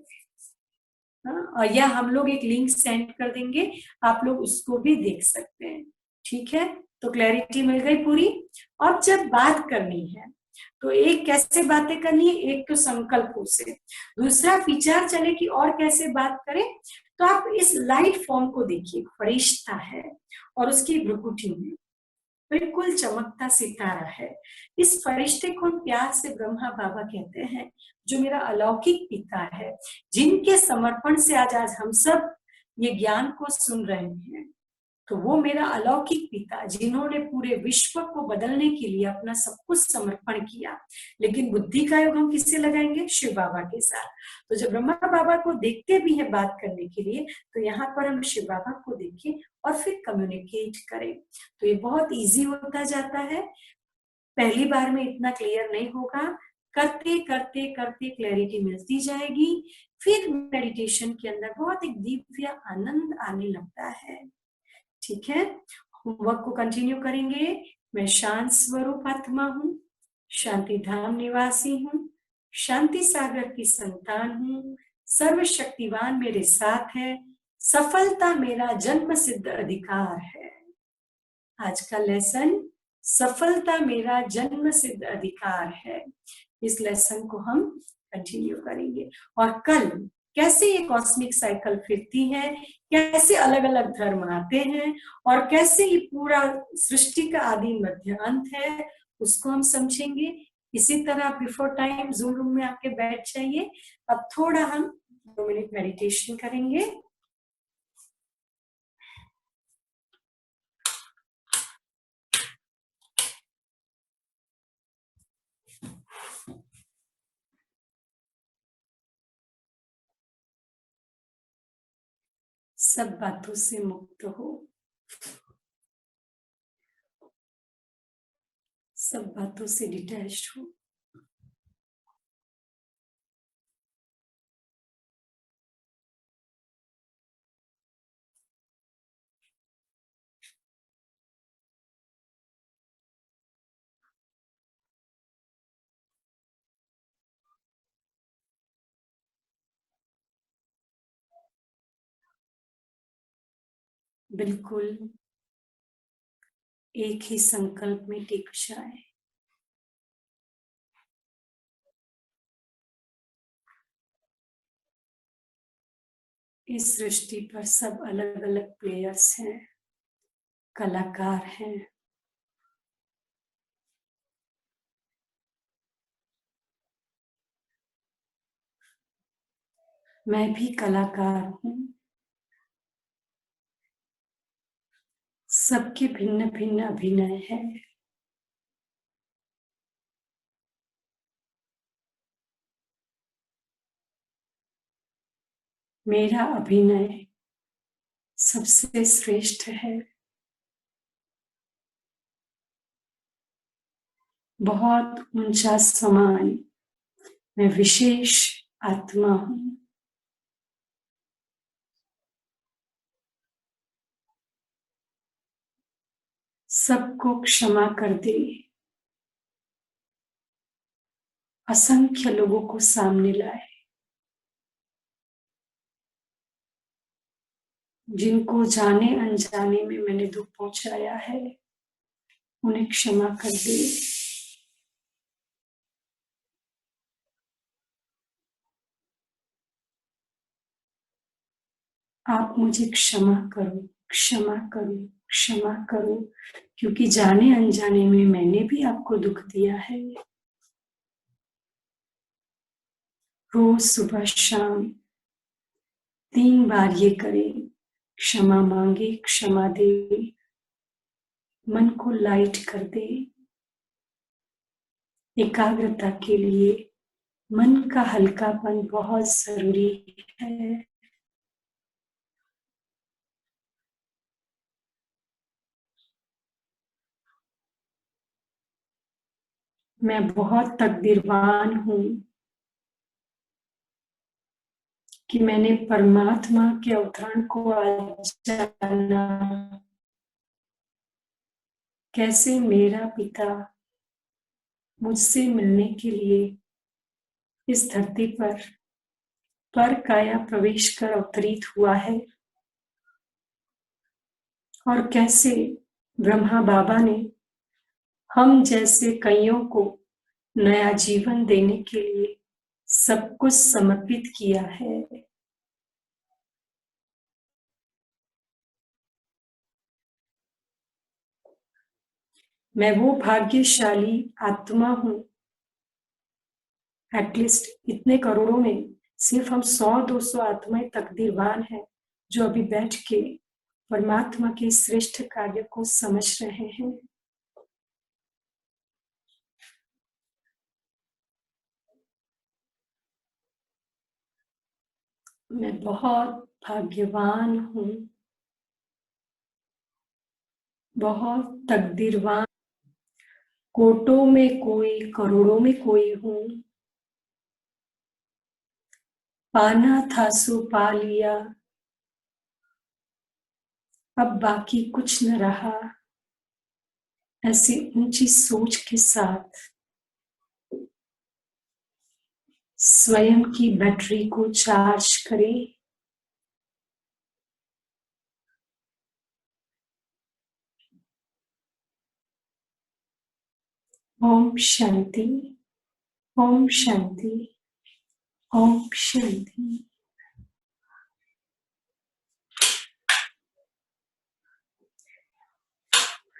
और या हम लोग एक लिंक सेंड कर देंगे, आप लोग उसको भी देख सकते हैं। ठीक है, तो क्लैरिटी मिल गई पूरी। अब जब बात करनी है तो एक कैसे बातें करनी है, एक तो संकल्पों से, दूसरा विचार चले कि और कैसे बात करें। तो आप इस लाइट फॉर्म को देखिए, फरिश्ता है और उसकी भ्रुकुटी में बिल्कुल चमकता सितारा है। इस फरिश्ते को हम प्यार से ब्रह्मा बाबा कहते हैं, जो मेरा अलौकिक पिता है, जिनके समर्पण से आज आज हम सब ये ज्ञान को सुन रहे हैं। तो वो मेरा अलौकिक पिता, जिन्होंने पूरे विश्व को बदलने के लिए अपना सब कुछ समर्पण किया। लेकिन बुद्धि का योग हम किससे लगाएंगे? शिव बाबा के साथ। तो जब ब्रह्मा बाबा को देखते भी है बात करने के लिए, तो यहाँ पर हम शिव बाबा को देखें और फिर कम्युनिकेट करें। तो ये बहुत इजी होता जाता है, पहली बार में इतना क्लियर नहीं होगा, करते करते करते क्लैरिटी मिलती जाएगी। फिर मेडिटेशन के अंदर बहुत एक दिव्य आनंद आने लगता है। ठीक है, होमवर्क को कंटिन्यू करेंगे। मैं शांत स्वरूप आत्मा हूँ, शांति धाम निवासी हूँ, शांति सागर की संतान हूँ, सर्वशक्तिवान मेरे साथ है, सफलता मेरा जन्म सिद्ध अधिकार है। आज का लेसन, सफलता मेरा जन्म सिद्ध अधिकार है। इस लेसन को हम कंटिन्यू करेंगे और कल कैसे ये कॉस्मिक साइकिल फिरती है, कैसे अलग अलग धर्म आते हैं और कैसे ये पूरा सृष्टि का आदि मध्य अंत है, उसको हम समझेंगे। इसी तरह बिफोर टाइम जूम रूम में आके बैठ जाइए। अब थोड़ा हम 2 मिनट मेडिटेशन करेंगे। सब बातों से मुक्त हो, सब बातों से डिटैच्ड हो। बिल्कुल एक ही संकल्प में टिक जाए। इस सृष्टि पर सब अलग अलग प्लेयर्स हैं, कलाकार हैं। मैं भी कलाकार हूं। सबके भिन्न भिन्न अभिनय है। मेरा अभिनय सबसे श्रेष्ठ है। बहुत ऊंचा समान। मैं विशेष आत्मा हूं। सबको क्षमा कर दे। असंख्य लोगों को सामने लाए, जिनको जाने अनजाने में मैंने दुख पहुंचाया है, उन्हें क्षमा कर दे। आप मुझे क्षमा करो, क्षमा करो, क्षमा करो, क्योंकि जाने अनजाने में मैंने भी आपको दुख दिया है। रोज सुबह शाम 3 बार ये करें। क्षमा मांगे, क्षमा दे, मन को लाइट कर दे। एकाग्रता के लिए मन का हल्कापन बहुत जरूरी है। मैं बहुत तकदीरवान हूं कि मैंने परमात्मा के अवतरण को आज जाना। कैसे मेरा पिता मुझसे मिलने के लिए इस धरती पर काया प्रवेश कर अवतरित हुआ है, और कैसे ब्रह्मा बाबा ने हम जैसे कईयों को नया जीवन देने के लिए सब कुछ समर्पित किया है। मैं वो भाग्यशाली आत्मा हूं, एटलीस्ट इतने करोड़ों में सिर्फ हम 100-200 आत्माएं तकदीरवान हैं जो अभी बैठ के परमात्मा के श्रेष्ठ कार्य को समझ रहे हैं। मैं बहुत भाग्यवान हूं, बहुत तकदीरवान। कोटों में कोई, करोड़ों में कोई हूं। पाना था सो पा लिया, अब बाकी कुछ न रहा। ऐसी ऊंची सोच के साथ स्वयं की बैटरी को चार्ज करें। ओम शांति, ओम शांति, ओम शांति।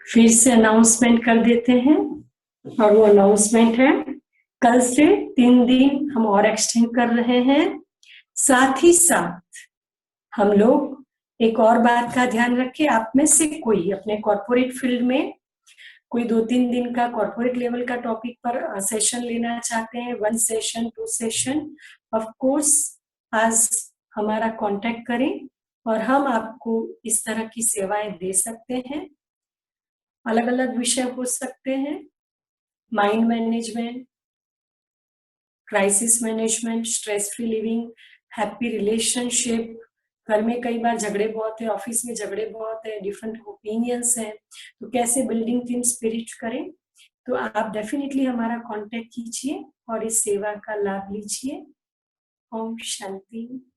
फिर से अनाउंसमेंट कर देते हैं, और वो अनाउंसमेंट है कल से 3 दिन हम और एक्सटेंड कर रहे हैं। साथ ही साथ हम लोग एक और बात का ध्यान रखें, आप में से कोई अपने कॉर्पोरेट फील्ड में कोई 2-3 दिन का कॉर्पोरेट लेवल का टॉपिक पर सेशन लेना चाहते हैं, 1 सेशन 2 सेशन, ऑफ कोर्स आज हमारा कांटेक्ट करें और हम आपको इस तरह की सेवाएं दे सकते हैं। अलग अलग विषय हो सकते हैं, mind management, crisis management, stress free living, happy relationship. घर में कई बार झगड़े बहुत है, ऑफिस में झगड़े बहुत है, डिफरेंट ओपिनियंस हैं, तो कैसे बिल्डिंग टीम स्पिरिट करें। तो आप डेफिनेटली हमारा कांटेक्ट कीजिए और इस सेवा का लाभ लीजिए। ओम शांति।